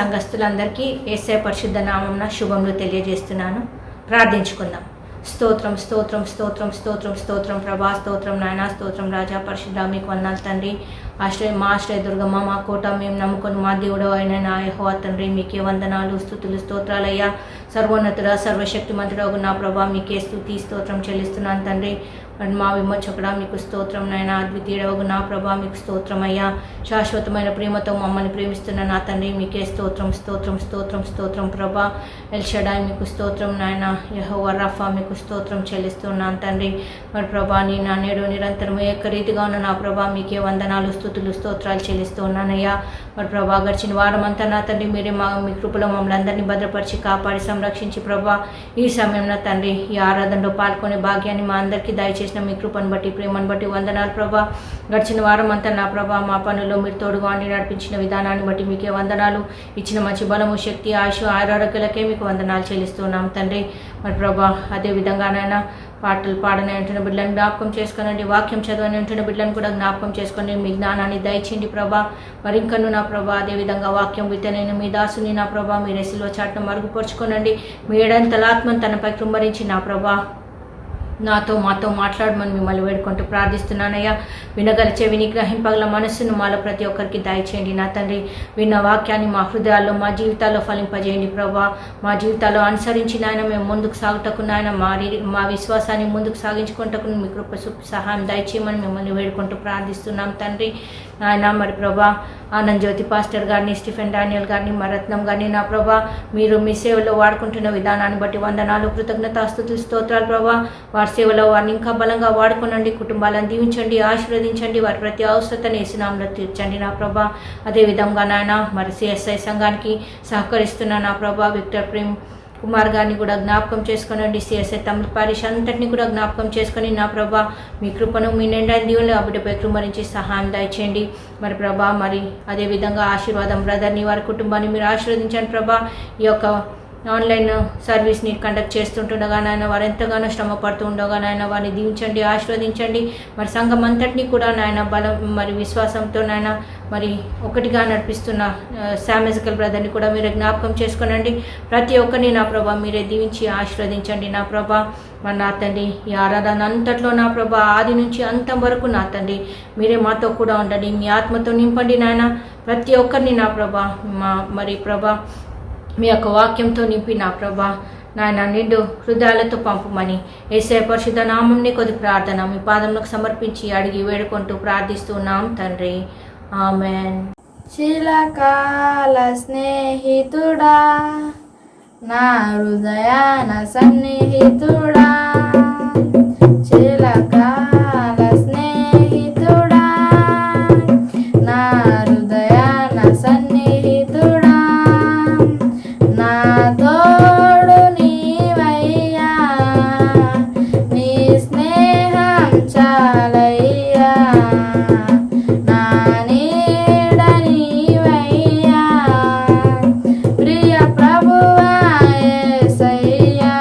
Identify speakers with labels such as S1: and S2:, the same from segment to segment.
S1: సంఘస్థులందరికీ యేసయ్య పరిశుద్ధ నామమున శుభములు తెలియజేస్తున్నాను. ప్రార్థించుకుందాం. స్తోత్రం స్తోత్రం స్తోత్రం స్తోత్రం స్తోత్రం ప్రభా, స్తోత్రం నాయన, స్తోత్రం రాజా, పరిశుద్ధ మీకు వందనాలు తండ్రి. మా ఆశ్రయ దుర్గమ్మ, మా కోట, మేము నమ్ముకొని మా దేవుడు అయిన నా యెహోవా తండ్రి, మీకే వందనాలు, స్తుతులు, స్తోత్రాలయ్యా. సర్వోన్నతుడ, సర్వశక్తిమంతుడగు నా ప్రభా, మీకే స్తుతి స్తోత్రం చెల్లిస్తున్నాను తండ్రి. మా విమోచకుడా మీకు స్తోత్రం నాయన, అద్వితీయుడగు నా ప్రభా మీకు స్తోత్రం అయ్యా. శాశ్వతమైన ప్రేమతో మమ్మల్ని ప్రేమిస్తున్న నా తండ్రి, మీకే స్తోత్రం స్తోత్రం స్తోత్రం స్తోత్రం ప్రభా. ఎల్ షడాయ్ మీకు స్తోత్రం నాయన, యెహోవా రఫా మీకు స్తోత్రం చెల్లిస్తున్నాను తండ్రి. మరి ప్రభా, నీ నా నేడు నిరంతరం ఏకరీతిగా ఉన్న నా ప్రభా, మీకే వందనాలు, స్తుతులు, స్తోత్రాలు చెల్లిస్తున్నానయ్యా. మరి ప్రభా, గడిచిన వారం అంతా నా తండ్రి మీరే మీ కృపలో మమ్మల్ని అందరినీ భద్రపరిచి కాపాడి సంరక్షించి ప్రభా, ఈ సమయంలో తండ్రి ఈ ఆరాధనలో పాల్గొనే భాగ్యాన్ని మా అందరికీ దయచేసిన మీ కృపను బట్టి, ప్రేమను బట్టి వందనాలు ప్రభా. గడిచిన వారం అంతా నా ప్రభా మా పనుల్లో మీరు తోడుగా ఉండి నడిపించిన విధానాన్ని బట్టి మీకే వందనాలు. ఇచ్చిన మంచి బలము, శక్తి, ఆయుష్, ఆరోగ్యాలకే మీకు వందనాలు చెల్లిస్తున్నాం తండ్రి. మరి ప్రభా, అదేవిధంగానైనా పాటలు పాడని ఉంటున్న బిడ్డలను జ్ఞాపకం చేసుకోనండి, వాక్యం చదవని ఉంటున్న బిడ్డలను కూడా జ్ఞాపకం చేసుకొని మీ జ్ఞానాన్ని దయచేయండి ప్రభా. మరి ఇంకను నా ప్రభా, అదేవిధంగా వాక్యం విత్తనైన మీ దాసుని నా ప్రభా మీ రెసిలో చాటును మరుగుపరుచుకోనండి. మీ ఏడంతల ఆత్మను తనపై కృమ్మరించి నా ప్రభా నాతో మాతో మాట్లాడమని మిమ్మల్ని వేడుకుంటూ ప్రార్థిస్తున్నానయ్యా. వినగల చెవిని, గ్రహింపగల మనస్సును మాలో ప్రతి ఒక్కరికి దయచేయండి నా తండ్రి. విన్న వాక్యాన్ని మా హృదయాల్లో, మా జీవితాల్లో ఫలింపజేయండి ప్రభా. మా జీవితాల్లో అనుసరించి నాయన మేము ముందుకు సాగుటకు నాయన మా విశ్వాసాన్ని ముందుకు సాగించుకుంటకు మీ కృప సహాయం దయచేయమని మిమ్మల్ని వేడుకుంటూ ప్రార్థిస్తున్నాం తండ్రి నాయన. మరి ప్రభా, ఆనంద్ జ్యోతి పాస్టర్ గారిని, స్టీఫెన్ డానియల్ గారిని, మా రత్నం గారిని నా ప్రభా మీరు మీ సేవలో వాడుకుంటున్న విధానాన్ని బట్టి వందనాలు, కృతజ్ఞతాస్తుతులు, స్తోత్రాలు ప్రభా. వారి సేవలో వారిని ఇంకా బలంగా వాడుకోనండి, కుటుంబాలను దీవించండి, ఆశీర్వదించండి, వారి ప్రతి అవసరతను యేసునామములో తీర్చండి నా ప్రభా. అదేవిధంగా నాయన మరి సిఎస్ఐ సంఘానికి సహకరిస్తున్న నా ప్రభా విక్టర్ ప్రేమ్ కుమార్ గారిని కూడా జ్ఞాపకం చేసుకోనండి. సిఎస్ఐ తమిళ పారిష్ అంతటిని కూడా జ్ఞాపకం చేసుకొని నా ప్రభా మీ కృపను, మీ నిండా దీవులు ఆ బిడ్డపై కృమరించి సహాయం దయచేయండి మరి ప్రభా. మరి అదేవిధంగా ఆశీర్వాదం బ్రదర్ని, వారి కుటుంబాన్ని మీరు ఆశీర్వదించండి ప్రభా. ఈ యొక్క ఆన్లైన్ సర్వీస్ని కండక్ట్ చేస్తుండగా నాయన వారు ఎంతగానో శ్రమ పడుతూ ఉండగా నాయన వారిని దీవించండి, ఆశీర్వదించండి. మరి సంఘం అంతటినీ కూడా నాయన బలం మరి విశ్వాసంతో నాయన మరి ఒకటిగా నడిపిస్తున్న శామెజికల్ బ్రదర్ని కూడా మీరే జ్ఞాపకం చేసుకోనండి. ప్రతి ఒక్కరిని నా ప్రభా మీరే దీవించి ఆశీర్వదించండి నా ప్రభా. మరి నా తండ్రి ఈ ఆరాధన అంతట్లో నా ప్రభా ఆది నుంచి అంతం వరకు నా తండ్రి మీరే మాతో కూడా ఉండండి, మీ ఆత్మతో నింపండి నాయన. ప్రతి ఒక్కరిని నా ప్రభా మరి ప్రభా మీ యొక్క వాక్యంతో నింపి నా ప్రభా నాయన నిండు హృదయాలతో పంపమని యేసయ్య పరిశుద్ధ నామంని కొద్ది ప్రార్థన మీ పాదములకు సమర్పించి అడిగి వేడుకుంటూ ప్రార్థిస్తున్నాం తండ్రి, ఆమెన్.
S2: చిరకాల స్నేహితుడా, నా హృదయాన సన్నిహితుడా, చిరకాల స్నేహితుడా, నా హృదయాన సన్నిహితుడా, నా తోడు నీవయ్యా, నీ స్నేహం చాలయ్యా, నా నీడ నీవయ్యా, ప్రియ ప్రభువా యేసయ్యా,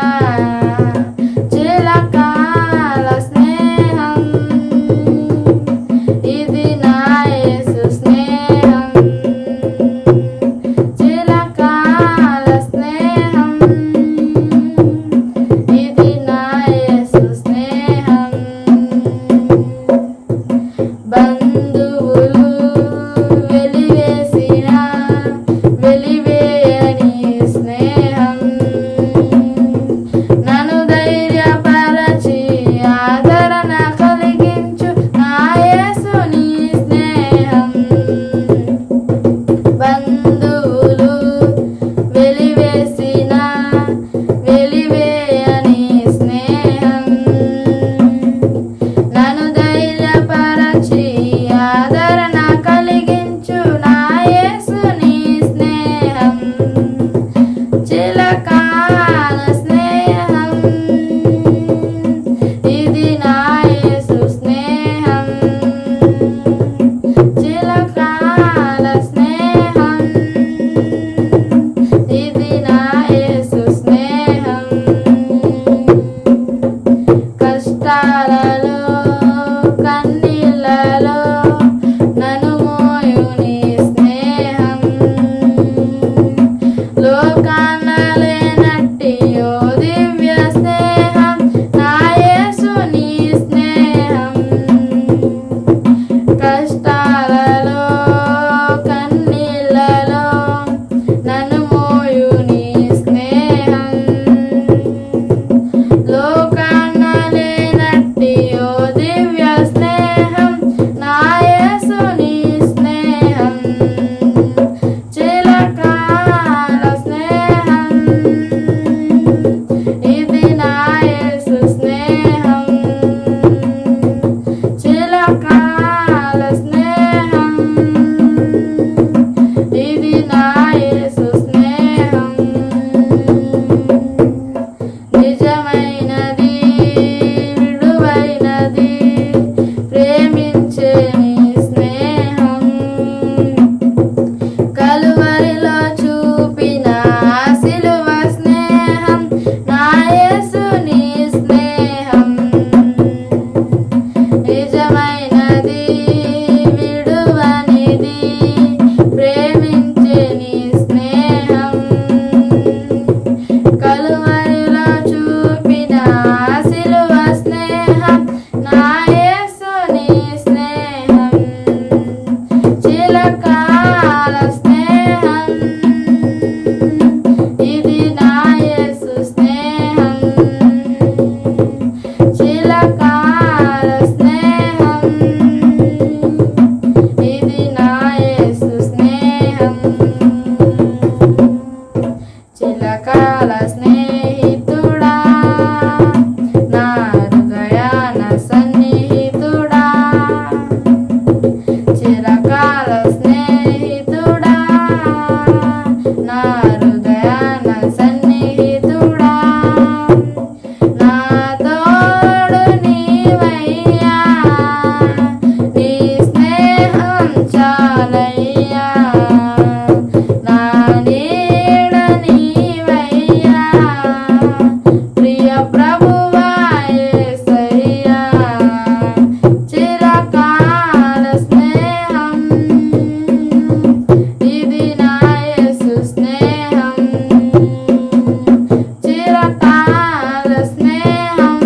S2: చిరకాల స్నేహం,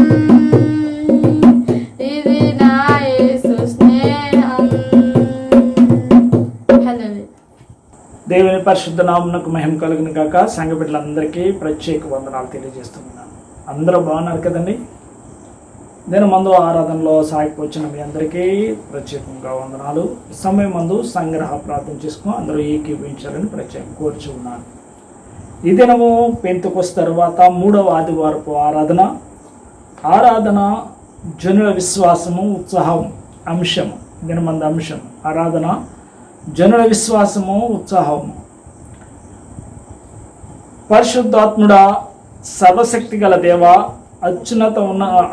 S2: ఇది నా యేసు స్నేహం. హల్లెలూయా.
S3: దేవుని పరిశుద్ధ నామమునకు మహిమ కలుగును గాక. సంఘ బిడ్డలందరికీ ప్రత్యేక వందనాలు తెలియజేస్తున్నాను. అందరూ బాగున్నారు కదండి. నేను మందు ఆరాధనలో సాగిపోవచ్చిన మీ అందరికీ ప్రత్యేకంగా వందనాలు. సమయం మందు సంగ్రహ ప్రార్థన చేసుకుని అందరూ ఏకీభవించాలని ప్రత్యేకంగా కోరుచున్నాను. ఈ దినము పెంతెకొస్తు తర్వాత 3వ ఆదివారపు ఆరాధన జనుల విశ్వాసము ఉత్సాహం అంశం. దినమంది అంశం ఆరాధన జనుల విశ్వాసము ఉత్సాహము. పరిశుద్ధాత్ముడా, సర్వశక్తి గల దేవ,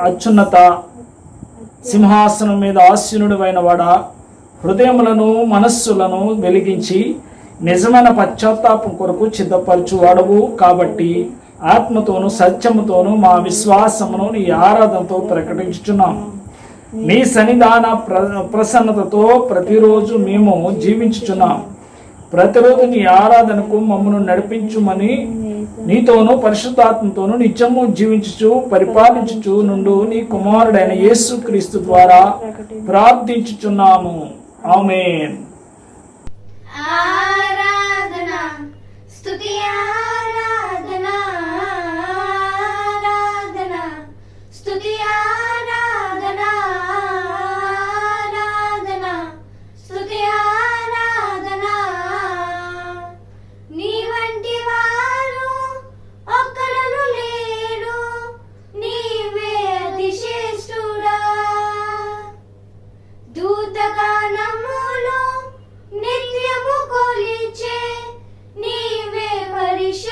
S3: అత్యున్నత సింహాసనం మీద ఆసీనుడైన వాడా, హృదయములను మనస్సులను వెలిగించి నిజమైన పశ్చాత్తాపం కొరకు సిద్ధపరచువాడవు కాబట్టి ఆత్మతోను సత్యముతోను మా విశ్వాసమును నీ ఆరాధనతో ప్రకటించుచున్నాము. నీ సన్నిధాన ప్రసన్నతతో ప్రతిరోజు మేము జీవించుచున్నాం. ప్రతిరోజు నీ ఆరాధనకు మమ్మను నడిపించుమని నీతోనూ పరిశుద్ధాత్మతోనూ నిత్యము జీవించుచు పరిపాలించుచు నుండు నీ కుమారుడైన యేసుక్రీస్తు ద్వారా ప్రార్థించుచున్నాము. ఆమేన్.
S4: ఆరాధన స్తుతి ఆరాధన ఆరాధన స్తుతి ఆరాధన ఆరాధన స్తుతి ఆరాధన. నీ వంటి వారు ఒక్కడును లేడు, నీవే అతిశ్రేష్ఠుడా. దూతగానములో నిత్యము కొలిచే నీవే పరిశుద్ధుడా.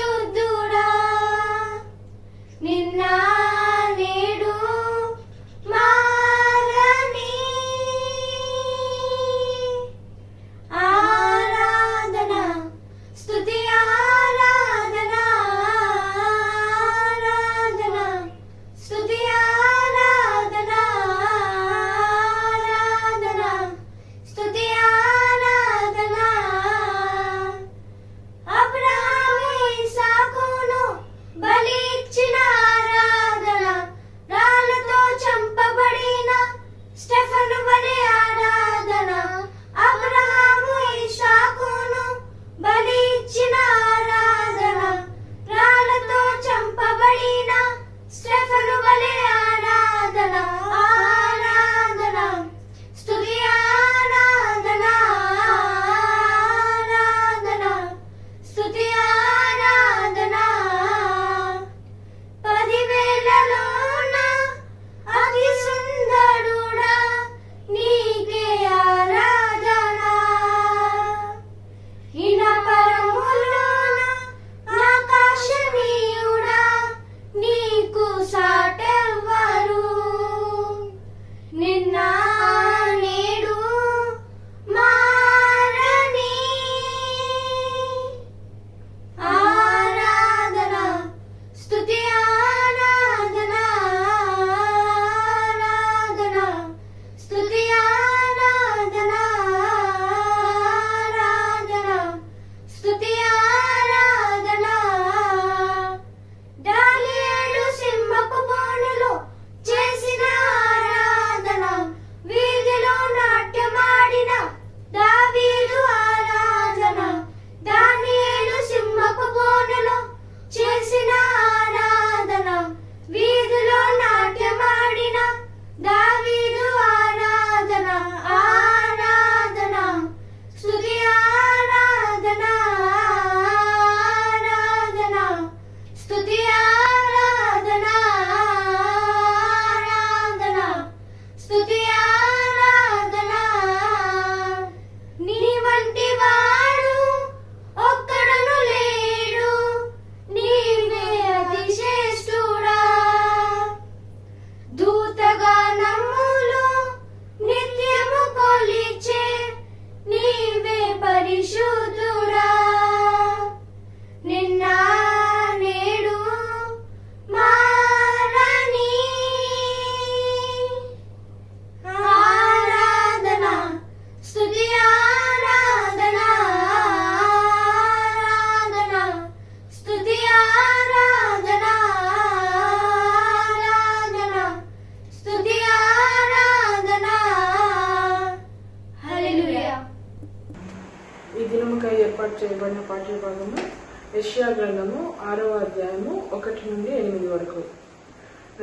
S5: యెషయా గ్రంథము 6వ అధ్యాయము 1 నుండి 8 వరకు.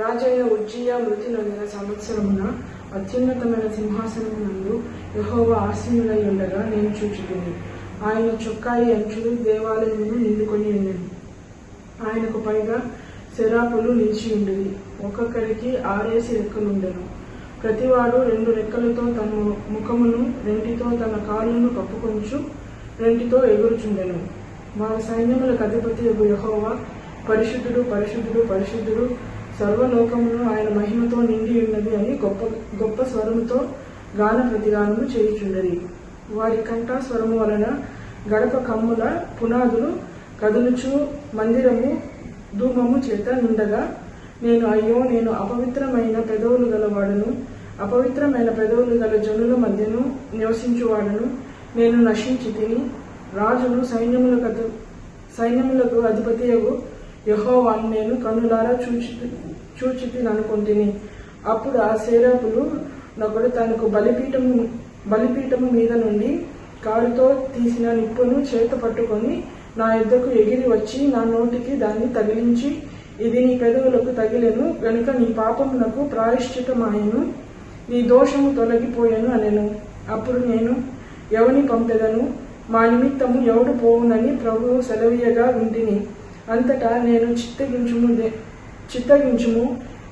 S5: రాజైన ఉజ్జియా మృతి నొందిన సంవత్సరమున అత్యున్నతమైన సింహాసనమునందు యెహోవా ఆసీనుడై ఉండగా నేను చూచుకుని, ఆయన చొక్కాయి అంచులు దేవాలయమును నిండుకొని ఉన్నది. ఆయనకు పైగా శరాపులు నిలిచి ఉండేవి. ఒక్కొక్కరికి 6 రెక్కలుండెను. ప్రతివాడు 2 రెక్కలతో తన ముఖమును, 2తో తన కాళ్ళను కప్పుకొంచు, 2తో ఎగురుచుండెను. వారి సైన్యములకు అధిపతి యెహోవా పరిశుద్ధుడు, పరిశుద్ధుడు, పరిశుద్ధుడు, సర్వలోకమును ఆయన మహిమతో నిండి ఉన్నది అని గొప్ప గొప్ప స్వరముతో గాన ప్రతిగానము చేయుచుండెది. వారి కంఠ స్వరము వలన గడప కమ్ముల పునాదులు కదులుచు మందిరము ధూమము చేత నిండగా, నేను అయ్యో, నేను అపవిత్రమైన పెదవులు గలవాడను, అపవిత్రమైన పెదవులు గల జనుల మధ్యను నివసించువాడను, నేను నశించి తిని, రాజును సైన్యములకు అధిపతియగు యెహోవాను నేను కన్నులారా చూచితిని అనుకుంటుని. అప్పుడు ఆ సేరాపులు నొకడు తనకు బలిపీఠము మీద నుండి కారుతో తీసిన నిప్పును చేత పట్టుకొని నా యొద్దకు ఎగిరి వచ్చి నా నోటికి దాన్ని తగిలించి, ఇది నీ పెదవులకు తగిలెను గనుక నీ పాపమునకు ప్రాయశ్చితమాయెను, నీ దోషము తొలగిపోయెను అనెను. అప్పుడు నేను, ఎవని పంపెదను, మా నిమిత్తము ఎవడు పోవునని ప్రభువు సెలవీయగా వింటిని. అంతటా నేను చిత్తగించుము,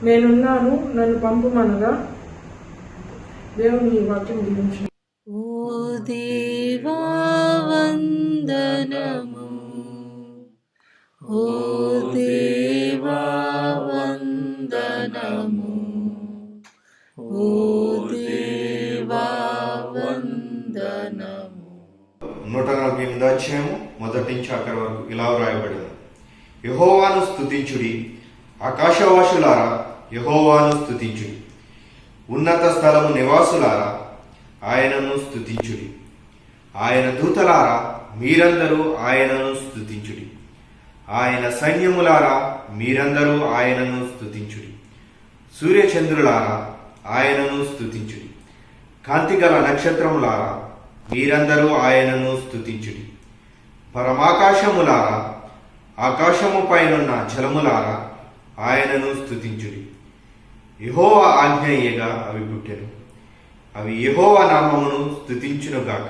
S5: నేనున్నాను, నన్ను పంపుమనగా దేవుని వాక్యం దీవించు.
S2: ఓ దేవా వందనము, ఓ దేవా వందనము, ఓ దేవా వందనము.
S6: 148వ అధ్యాయము 1 నుంచి 6 వరకు ఇలా వ్రాయబడింది. యెహోవాను స్తుతించుడి, ఆకాశవాసులారా యెహోవాను స్తుతించుడి, ఉన్నత స్థలము నివాసులారా ఆయనను స్తుతించుడి, ఆయన దూతలారా మీరందరూ ఆయనను స్తుతించుడి, ఆయన సైన్యములారా మీరందరూ ఆయనను స్తుతించుడి, సూర్యచంద్రులారా ఆయనను స్తుతించుడి, కాంతిగల నక్షత్రములారా మీరందరూ ఆయనను స్తుతించుడి, పరమాకాశములారా ఆకాశము పైనున్న జలములారా ఆయనను స్తుతించుడి. యెహోవా ఆజ్ఞ ఇయ్యగా అవి పుట్టెను, అవి యెహోవా నామమును స్తుతించునుగాక.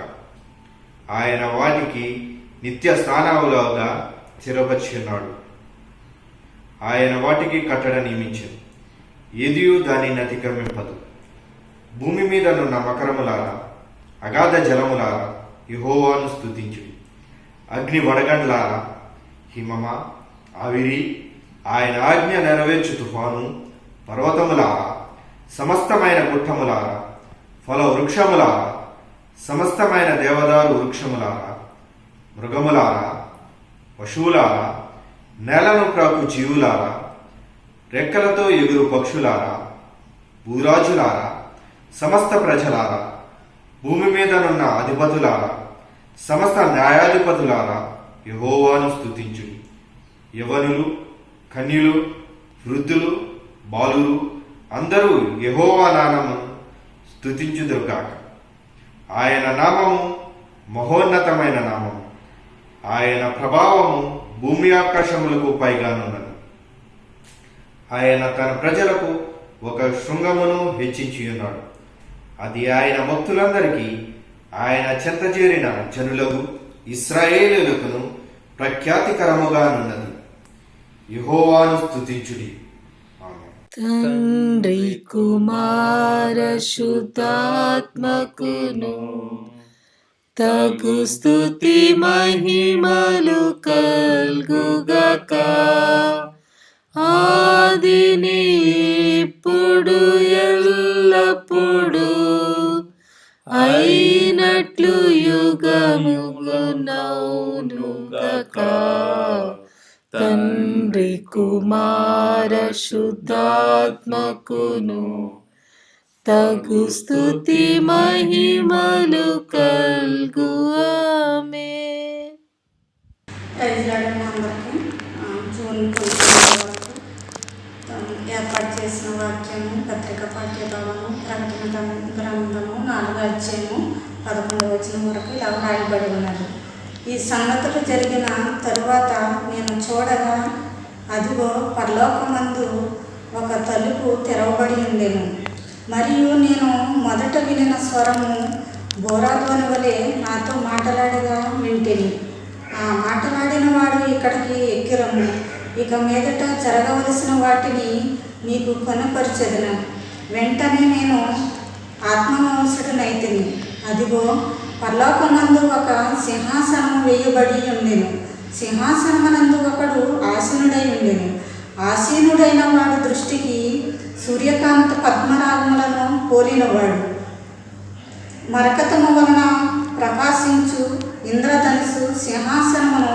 S6: ఆయన వాటికి నిత్య స్థానాలుగా స్థిరపరిచి ఉన్నాడు. ఆయన వాటికి కట్టడ నియమించెను, ఏదియు దానిని అతిక్రమింపదు. భూమి మీద నున్న మకరములారా అగాధ జలములారా యెహోవాను స్తుతించుడి. అగ్ని వడగండ్లారా, హిమమా, ఆవిరి, ఆయన ఆజ్ఞ నెరవేర్చు తుఫాను, పర్వతములారా, సమస్తమైన గుట్టములారా, ఫల వృక్షములారా, సమస్తమైన దేవదారు వృక్షములారా, మృగములారా, పశువులారా, నేలను ప్రాకు జీవులారా, రెక్కలతో ఎగురు పక్షులారా, భూరాజులారా, సమస్త ప్రజలారా, భూమి మీద నున్న అధిపతులారా, సమస్త న్యాయాధిపతులారా యెహోవాను స్తుతించుడి. యవనులు, కన్యలు, వృద్ధులు, బాలురు అందరూ యెహోవా నామమును స్తుతించుదురుగాక. ఆయన నామము మహోన్నతమైన నామము, ఆయన ప్రభావము భూమి ఆకాశములకు పైగానున్నది. ఆయన తన ప్రజలకు ఒక శృంగమును హెచ్చించి ఉన్నాడు. అది ఆయన భక్తులందరికీ, ఆయన చెంత చేరిన జనులకు ఇశ్రాయేలులకును ప్రఖ్యాతికరముగానున్నది. యెహోవాను స్తుతించుడి. ఆమేన్.
S2: తండ్రి కుమార శుద్ధాత్మకును తగు స్తుతి మహిమలు కల్గుగాక, ఆదిని ఇప్పుడు ఎల్లప్పుడు అయినట్లు యుగముగునౌనుగాక. తండ్రి కుమార శుద్ధాత్మకును తగు స్తుతి మహిమలు కల్గు. ఆమేన్.
S7: అందరికీ జూన్ 19 వరకు ఏర్పాటు చేసిన వాక్యము పత్రిక పాఠ్యభాగము ప్రకటన గ్రంథము 4వ అధ్యాయము 11వ వచనం వరకు ఇలా రాయబడి ఉన్నది. ఈ సంగతులు జరిగిన తరువాత నేను చూడగా అదిగో పరలోకమందు ఒక తలుపు తెరవబడి ఉండెను. మరియు నేను మొదట వినిన స్వరము బోరాధ్వని వలె నాతో మాట్లాడగా వింటిని. ఆ మాట్లాడిన వాడు ఇక్కడికి ఎక్కిరము, ఇక మీదట జరగవలసిన వాటిని నీకు కనుపరిచెదను. వెంటనే నేను ఆత్మవంశుడనైతిని. అదిగో పరలోకమందు ఒక సింహాసనము వేయబడి ఉండెను. సింహాసనమునందు ఒకడు ఆసీనుడై ఉండెను. ఆసీనుడైన వాడు దృష్టికి సూర్యకాంత పద్మరాగములను పోలినవాడు. మరకతము వలన ప్రకాశించు ఇంద్రధనుసు సింహాసనమును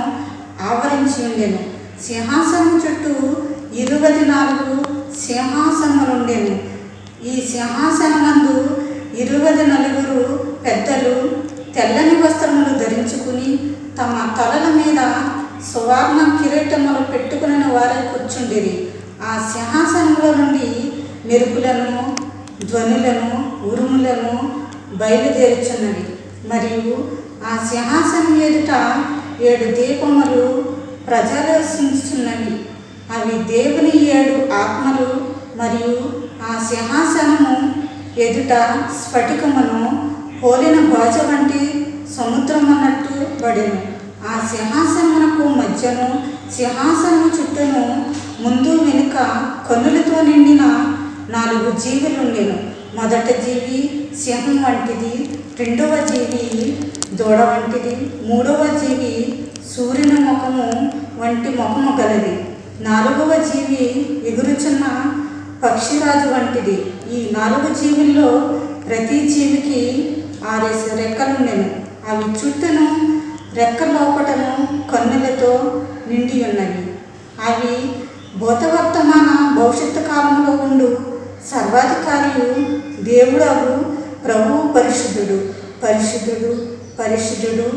S7: ఆవరించి ఉండెను. సింహాసనము చుట్టూ 24 సింహాసనములుండెను. ఈ సింహాసనమందు 24 పెద్దలు తెల్లని వస్త్రములు ధరించుకుని తమ తలల మీద సువర్ణ కిరీటములు పెట్టుకుని వారై కూర్చుండిరి. ఆ సింహాసనంలో నుండి మెరుపులను, ధ్వనులను, ఉరుములను బయలుదేరుచున్నవి. మరియు ఆ సింహాసనం ఎదుట 7 దీపములు ప్రజ్వలించుచున్నవి. అవి దేవుని 7 ఆత్మలు. మరియు ఆ సింహాసనము ఎదుట స్ఫటికమును పోలిన గాజు వంటి సముద్రమన్నట్టు పడెను. ఆ సింహాసనమునకు మధ్యను సింహాసనము చుట్టూను ముందు వెనుక కన్నులతో నిండిన 4 జీవులుండెను. మొదటి జీవి సింహం వంటిది, రెండవ జీవి దూడ వంటిది, మూడవ జీవి సూర్యుని ముఖము వంటి ముఖము గలది, 4వ జీవి ఎగురుచున్న పక్షిరాజు వంటిది. ఈ 4 జీవుల్లో ప్రతి జీవికి 6 రెక్కలుండెను. అవి చుట్టూను రెక్క లోపటను కన్నులతో నిండి ఉన్నవి. అవి భూతవర్తమాన భవిష్యత్తు కాలంలో ఉండు సర్వాధికారియు దేవుడగు ప్రభువు పరిశుద్ధుడు, పరిశుద్ధుడు, పరిశుద్ధుడు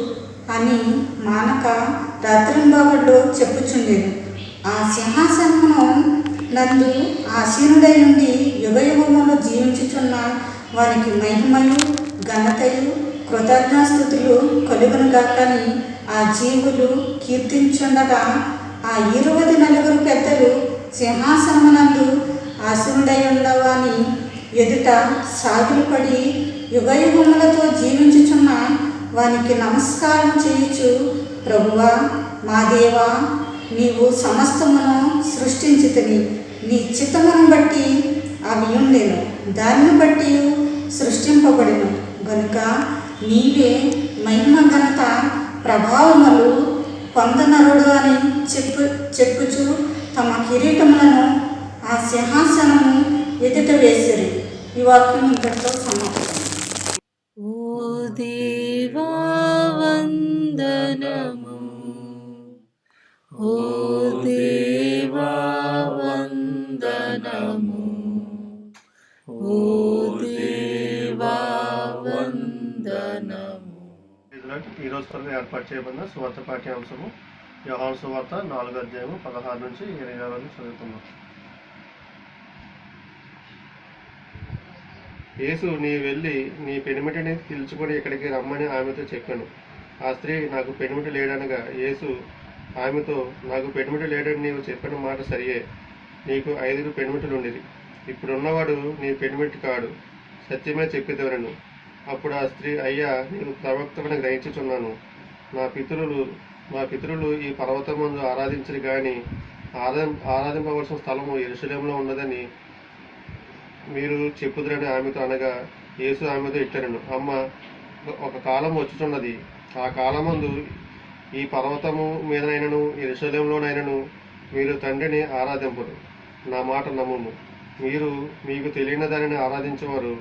S7: అని మానక రాత్రింబవళ్ళు చెప్పుచుండెను. ఆ సింహాసనమును నందు ఆసీనుడై నుండి యుగయుగములు జీవించుచున్న వారికి మహిమయు ఘనతయు కృతజ్ఞాస్తుతులు కలుగునుగాకని ఆ జీవులు కీర్తించుండగా ఆ 24 పెద్దలు సింహాసనమునందు ఆసీనుడై ఉండవాని ఎదుట సాగిలపడి యుగయుగములతో జీవించుచున్న వానికి నమస్కారం చేయుచు, ప్రభువా మా దేవా, నీవు సమస్తమును సృష్టించితివి. నీ చిత్తమును బట్టి అవి ఉండెను, దాన్ని బట్టి సృష్టింపబడెను గనుక నీవే మహిమ ఘనత ప్రభావములు పొందనరుడు అని చెప్పుచు తమ కిరీటములను ఆ సింహాసనము ఎదుట వేసిరి. ఈ వాక్యం ఇంతటితో సమాప్తం.
S2: ఓ దేవా వందనము, ఓ దేవా వందనము, ఓ దేవా వందనము.
S8: ఈరోజు కొరకు ఏర్పాటు చేయబడిన సువార్త పాఠ్యాంశము యోహాను సువార్త 4వ అధ్యాయము 16 నుంచి 26 వరకు చదువుతున్నాం. యేసు, నీ వెళ్ళి నీ పెనిమిటిని పిలుచుకొని ఇక్కడికి రమ్మని ఆమెతో చెప్పాను. ఆ స్త్రీ, నాకు పెనిమిటి లేడనగా యేసు ఆమెతో, నాకు పెనిమిటి లేడని నీవు చెప్పిన మాట సరియే. నీకు 5 పెనిమిటులుండిరి. ఇప్పుడున్నవాడు నీ పెనిమిటి కాడు, సత్యమే చెప్పేదెవరను. అప్పుడు ఆ స్త్రీ, అయ్యా, నేను ప్రవక్తమని గ్రహించుచున్నాను. మా పితరులు ఈ పర్వతమందు ఆరాధించరు గాని ఆరాధింపవలసిన స్థలము యెరూషలేములో ఉన్నదని మీరు చెప్పుదురని ఆమెతో అనగా, యేసు ఆమెతో ఇట్టనెను, అమ్మ, ఒక కాలం వచ్చుచున్నది, ఆ కాలమందు ఈ పర్వతము మీదనైనను యెరూషలేములోనైనను మీరు తండ్రిని ఆరాధింపరు. నా మాట నమ్ముము. మీరు మీకు తెలియని దానిని ఆరాధించేవారు,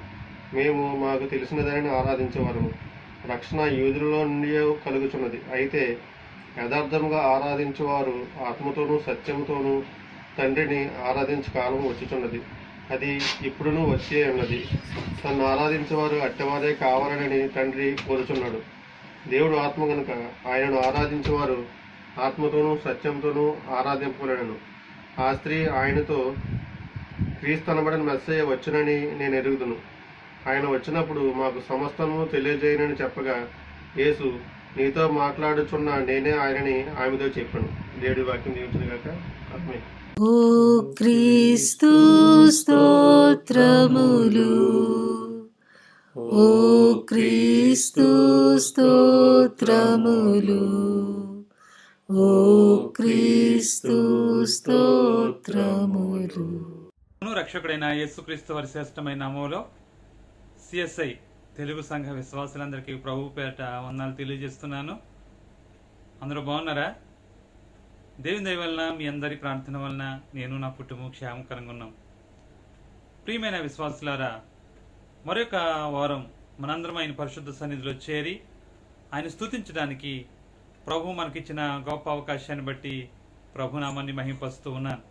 S8: మేము మాకు తెలిసిన దానిని ఆరాధించేవారము. రక్షణ యూదులలో నుండి కలుగుచున్నది. అయితే యథార్థముగా ఆరాధించేవారు ఆత్మతోనూ సత్యముతోనూ తండ్రిని ఆరాధించే కాలం వచ్చుచున్నది, అది ఇప్పుడును వచ్చే ఉన్నది. తను ఆరాధించేవారు అట్టవారే కావాలని తండ్రి కోరుచున్నాడు. దేవుడు ఆత్మ కనుక ఆయనను ఆరాధించేవారు ఆత్మతోనూ సత్యంతోనూ ఆరాధింపలేను. ఆ స్త్రీ ఆయనతో, క్రీస్తు అనబడిన మెస్సయ్య వచ్చునని నేను ఎరుగుదును. ఆయన వచ్చినప్పుడు మాకు సమస్తము తెలియజేయనని చెప్పగా, యేసు, నీతో మాట్లాడుచున్న నేనే ఆయనని ఆమెతో చెప్పాను. దేవుడి వాక్యం దీవించును గాక. ఆమేన్.
S2: ఓ క్రీస్తు స్తోత్రములు, ఓ క్రీస్తు స్తోత్రములు, ఓ క్రీస్తు స్తోత్రములు.
S9: రక్షకుడైన యేసుక్రీస్తు వారి శ్రేష్టమైన నామములో సిఎస్ఐ తెలుగు సంఘ విశ్వాసులందరికీ ప్రభు పేట వందనాలు తెలియజేస్తున్నాను. అందరూ బాగున్నారా? దేవుని దయ వలన, మీ అందరి ప్రార్థన వలన నేను నా కుటుంబం క్షేమకరంగా ఉన్నాం. ప్రియమైన విశ్వాసులారా, మరొక వారం మనందరం ఆయన పరిశుద్ధ సన్నిధిలో చేరి ఆయన స్తుతించడానికి ప్రభు మనకిచ్చిన గొప్ప అవకాశాన్ని బట్టి ప్రభునామాన్ని మహింపరుస్తూ ఉన్నాను.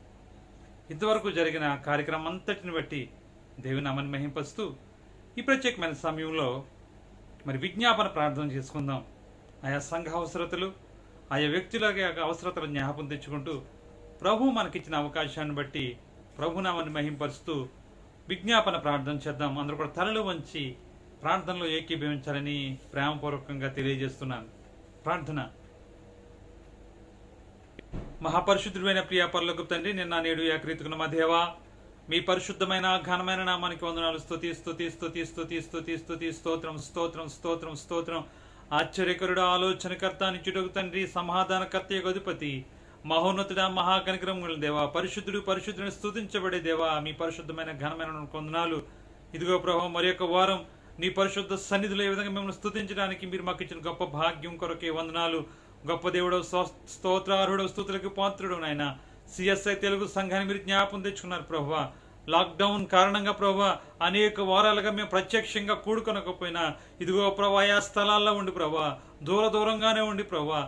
S9: ఇంతవరకు జరిగిన కార్యక్రమం అంతటిని బట్టి దేవుని నామాన్ని మహింపరుస్తూ ఈ ప్రత్యేకమైన సమయంలో మరి విజ్ఞాపన ప్రార్థన చేసుకుందాం. ఆయా సంఘ అవసరతలు, ఆయా వ్యక్తుల అవసరతలు జ్ఞాపకం తెచ్చుకుంటూ ప్రభు మనకిచ్చిన అవకాశాన్ని బట్టి ప్రభునామాన్ని మహింపరుస్తూ విజ్ఞాపన ప్రార్థన చేద్దాం. అందరూ కూడా తలలు వంచి ప్రార్థనలో ఏకీభవించాలని ప్రేమపూర్వకంగా తెలియజేస్తున్నాను. ప్రార్థన. మహాపరిశుద్ధుడైన ప్రియ పరలోక తండ్రి, నిన్న నేడు ఏకరీతికున్న మా దేవా, మీ పరిశుద్ధమైన ఘనమైన నామానికి వందనాలు. స్తుతి స్తుతి స్తుతి స్తుతి స్తుతి స్తుతి స్తోత్రం స్తోత్రం స్తోత్రం స్తోత్రం. ఆశ్చర్యకరుడు, ఆలోచనకర్త, నిత్యుడగు తండ్రి, సమాధానకర్త, అధిపతి, మహోన్నతుడ, మహాకనికరముల దేవా, పరిశుద్ధుడు పరిశుద్ధుని స్తుతించబడే దేవా, మీ పరిశుద్ధమైన ఘనమైన వందనాలు. ఇదిగో ప్రభు, మరి యొక్క వారం నీ పరిశుద్ధ సన్నిధిలో ఏ విధంగా మిమ్మల్ని స్తుతించడానికి మీరు మాకు ఇచ్చిన గొప్ప భాగ్యం కొరకే వందనాలు. గొప్ప దేవుడు, స్తోత్రార్హుడు, స్తుతులకు పాత్రుడు నాయన. సిఎస్ఐ తెలుగు సంఘాన్ని మీరు జ్ఞాపకం తెచ్చుకున్నారు ప్రభువా. లాక్డౌన్ కారణంగా ప్రభువా అనేక వారాలుగా మేము ప్రత్యక్షంగా కూడుకొనకపోయినా ఇదిగో ప్రభు ఆయా స్థలాల్లో ఉండి ప్రభా, దూరంగానే ఉండి ప్రభా,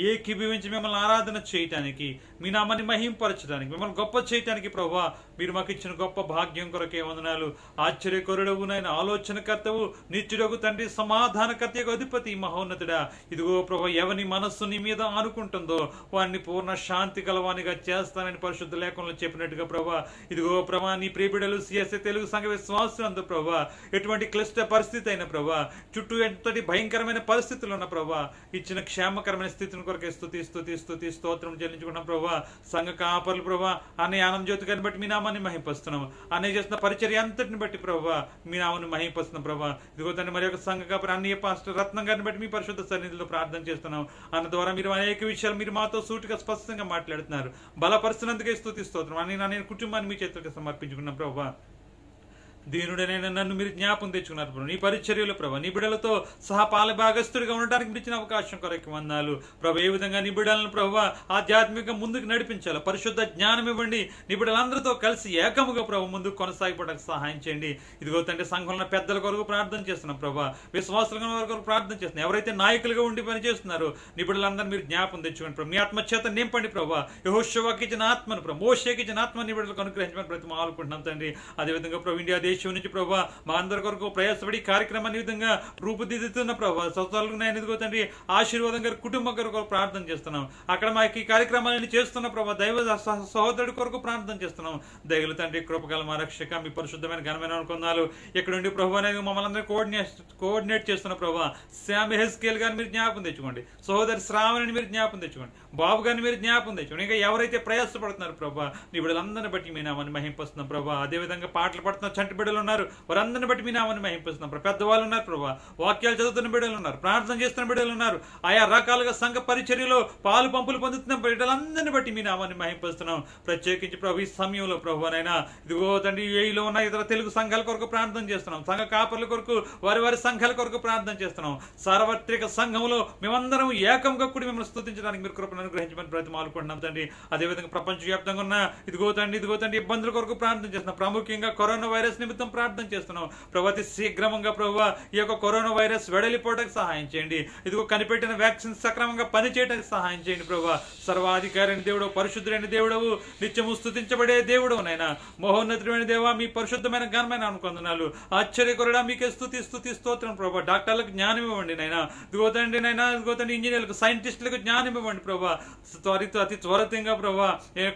S9: ఏకీభవించి మిమ్మల్ని ఆరాధన చేయటానికి, మీ నామాన్ని మహింపరచడానికి, మిమ్మల్ని గొప్ప చేయటానికి ప్రభా మీరు మాకు ఇచ్చిన గొప్ప భాగ్యం కొరకే వందనాలు. ఆశ్చర్యకరుడవు నాయన, ఆలోచనకర్తవు, నిత్యుడగు తండ్రి, సమాధానకర్తకు అధిపతి, మహోన్నతుడా. ఇదిగో ప్రభా, ఎవని మనస్సు నీ మీద ఆనుకుంటుందో వారిని పూర్ణ శాంతి కలవానిగా చేస్తానని పరిశుద్ధ లేఖనంలో చెప్పినట్టుగా ప్రభా, ఇదిగో ప్రభా నీ ప్రియబిడ్డలు సిఎస్ఐ తెలుగు సంఘ విశ్వాసులందు ప్రభా, ఎటువంటి క్లిష్ట పరిస్థితి అయిన ప్రభా, చుట్టూ ఎంతటి భయంకరమైన పరిస్థితులు ఉన్న ప్రభా, ఇచ్చిన క్షేమకరమైన స్థితిని కొరకే స్తుతి స్తుతి స్తుతి స్తోత్రం చెల్లించుకున్నాం ప్రభా. సంఘ కాపర్లు ప్రభా, అన్నయ్య ఆనంద జ్యోతి గారిని బట్టి మీ నామాన్ని మహింపరుస్తున్నాం. అన్నయ్య చేస్తున్న పరిచర్య అంతటిని బట్టి ప్రభా మీ నామాన్ని మహింపరుస్తున్నాం ప్రభా. ఇదిగో తండ్రి, మరి ఒక సంఘ కాపరి అన్నయ్య పాస్టర్ రత్నం గారిని బట్టి మీ పరిశుద్ధ సన్నిధిలో ప్రార్థన చేస్తున్నాం. అన్న ద్వారా మీరు అనేక విషయాలు మీరు మాతో సూటిగా స్పష్టంగా మాట్లాడుతున్నారు. బలపరుస్తున్నందుకే స్తుతి స్తోత్రం. అన్ని కుటుంబాన్ని మీ చేతులకు సమర్పించుకున్నాం ప్రభా. దీనుడనైనా నన్ను మీరు జ్ఞాపకం తెచ్చుకున్నారు ప్రభు. నీ పరిచర్యలు ప్రభు, నీ బిడ్డలతో సహా పాలభాగస్తుడిగా ఉండడానికి మీరు ఇచ్చిన అవకాశం కొరకు వందనాలు ప్రభు. ఏ విధంగా నీ బిడ్డలను ప్రభు ఆధ్యాత్మికంగా ముందుకు నడిపించాలి, పరిశుద్ధ జ్ఞానం ఇవ్వండి. నీ బిడ్డలందరితో కలిసి ఏకముగా ప్రభు ముందుకు కొనసాగిపోవడానికి సహాయం చేయండి. ఇదిగో తండ్రి, సంఘంలో పెద్దల కొరకు ప్రార్థన చేస్తున్నాం ప్రభు, విశ్వాసుల కొరకు ప్రార్థన చేస్తున్నాం. ఎవరైతే నాయకులుగా ఉండి పనిచేస్తున్నారో నీ బిడ్డలందరూ మీరు జ్ఞాపకం తెచ్చుకోండి ప్రభు. నీ ఆత్మచేత నింపండి ప్రభు. యెహోషువకి ఇచ్చిన ఆత్మను ప్రభు, మోషేకి ఇచ్చిన ఆత్మని నీ బిడ్డలకు అనుగ్రహించమని ప్రతి ఆలుకుంటున్నాం తండ్రి. అదేవిధంగా ప్రభు, ఇండియా దేశం నుంచి ప్రభా మా అందరి కొరకు ప్రయాసపడి కార్యక్రమాన్ని విధంగా రూపుదిద్దుతున్న ప్రభావ స్వస్థాలకు నేను ఇదిగో తండ్రి ఆశీర్వాదం గారి కుటుంబం కొరకు ప్రార్థన చేస్తున్నాం. అక్కడ మాకు ఈ కార్యక్రమాలన్నీ చేస్తున్న ప్రభావ దైవ సహోదరుడి కొరకు ప్రార్థన చేస్తున్నాం. దయగల తండ్రి, కృపగల మా రక్షక, మీ పరిశుద్ధమైన ఘనమైన అనుకున్నాలు ఇక్కడ నుండి ప్రభు అనేది మమ్మల్ని అందరూ కోఆర్డినేట్ చేస్తున్న ప్రభావ శామ్ హెస్కేల్ గారిని మీరు జ్ఞాపకం తెచ్చుకోండి. సహోదరి శ్రావణిని మీరు జ్ఞాపకం తెచ్చుకోండి. బాబు గారిని మీరు జ్ఞాపకం తెచ్చుకోండి. ఇంకా ఎవరైతే ప్రయాసపడుతున్నారు ప్రభా నీ బిడ్డలందరిని బట్టి మీ నామాన్ని మహింపరుస్తున్నాం ప్రభా. అదేవిధంగా పాటలు పడుతున్న చంటి బిడ్డలు ఉన్నారు, వారందరిని బట్టి మీ నామాన్ని మహింపరుస్తున్నాం. పెద్దవాళ్ళు ఉన్నారు ప్రభా, వాక్యాలు చదువుతున్న బిడ్డలు ఉన్నారు, ప్రార్థన చేస్తున్న బిడ్డలు ఉన్నారు, ఆయా రకాలుగా సంఘ పరిచర్యలో పాలు పంపులు పొందుతున్న బిడ్డలందరిని బట్టి మీ నామాన్ని మహింపరుస్తున్నాం. ప్రత్యేకించి ప్రభు ఈ సమయంలో ప్రభు నైనా ఇదిగో తండ్రి ఏఈలో ఉన్న ఇతర తెలుగు సంఘాల కొరకు ప్రార్థన చేస్తున్నాం. సంఘ కాపర్ల కొరకు, వారి సంఘాల కొరకు ప్రార్థన చేస్తున్నాం. సార్వత్రిక సంఘంలో మేమందరం ఏకంగా కూడి మిమ్మల్ని స్తుతించడానికి మీరు కృపను అనుగ్రహించమని ప్రతిమాలుకుంటున్నాం తండ్రి. అదేవిధంగా ప్రపంచవ్యాప్తంగా ఉన్న ఇదిగో తండ్రి ఇబ్బందుల కొరకు ప్రార్థన చేస్తున్నాం. ప్రాముఖ్యంగా కరోనా వైరస్ నిమిత్తం ప్రార్థన చేస్తున్నాం. ప్రభు అతి శీఘ్రంగా ప్రభు ఈ యొక్క కరోనా వైరస్ వెడలిపోవడానికి సహాయం చేయండి. ఇదిగో కనిపెట్టిన వ్యాక్సిన్ సక్రమంగా పనిచేయడానికి సహాయం చేయండి ప్రభు. సర్వాధికారైన దేవుడు, పరిశుద్ధుడైన దేవుడవు, నిత్యము స్తుతించబడే దేవుడు నైనా, మహోన్నతుడైన దేవా మీ పరిశుద్ధమైన ఘనమైన అనుకొందనాలు. ఆశ్చర్యకరుడా మీకే స్తుతి స్తుతి స్తోత్రం ప్రభు. డాక్టర్లకు జ్ఞానం ఇవ్వండి నైనా, ఇదిగో తండ్రి ఇంజనీర్లకు, సైంటిస్టులకు జ్ఞానం ఇవ్వండి ప్రభు. అతి త్వరితంగా ప్రభు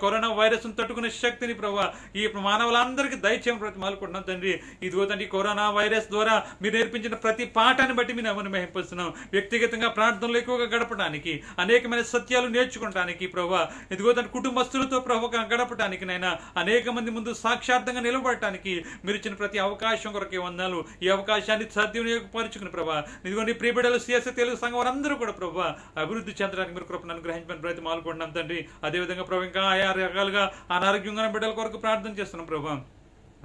S9: కరోనా వైరస్ తట్టుకునే శక్తిని ప్రభు ఈ మానవులందరికీ దయచేయమని ప్రతి మాలుకుంటున్నాం వేడుకుంటున్నాం తండ్రి. ఇదిగో తండ్రి కరోనా వైరస్ ద్వారా మీరు నేర్పించిన ప్రతి పాఠాన్ని బట్టి మీ నామమును మహిమపరుస్తున్నాం. వ్యక్తిగతంగా ప్రార్థనలు ఎక్కువగా గడపడానికి, అనేకమైన సత్యాలు నేర్చుకోవడానికి ప్రభా, ఇదిగో తండ్రి కుటుంబస్తులతో ప్రభు గడపడానికి నైనా అనేక మంది ముందు సాక్షార్థంగా నిలబడటానికి మీరు ఇచ్చిన ప్రతి అవకాశం కొరకే వందనాలు. ఈ అవకాశాన్ని సద్వినియోగపరుచుకుని ప్రభా, ఇదిగో నీ ప్రియ బిడ్డలు సిఎస్ఐ తెలుగు సంఘం వారందరూ కూడా ప్రభా అభివృద్ధి చెందడానికి మీరు కృపను అనుగ్రహించమని ప్రతి మాలుకుంటున్నాం తండ్రి. అదేవిధంగా ప్రభు ఇంకా ఆయా రకాలుగా అనారోగ్యంగా బిడ్డల కొరకు ప్రార్థన చేస్తున్నాం ప్రభా.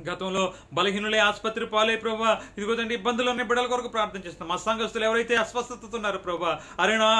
S9: గతంలో బలహీనులే ఆసుపత్రి పాలై ప్రభా, ఇదిగోదండి ఇబ్బందులు ఉన్న బిడ్డల కొరకు ప్రార్థన చేస్తున్నాం. మా సంఘస్థులు ఎవరైతే అస్వస్థతతో ఉన్నారో ప్రభా,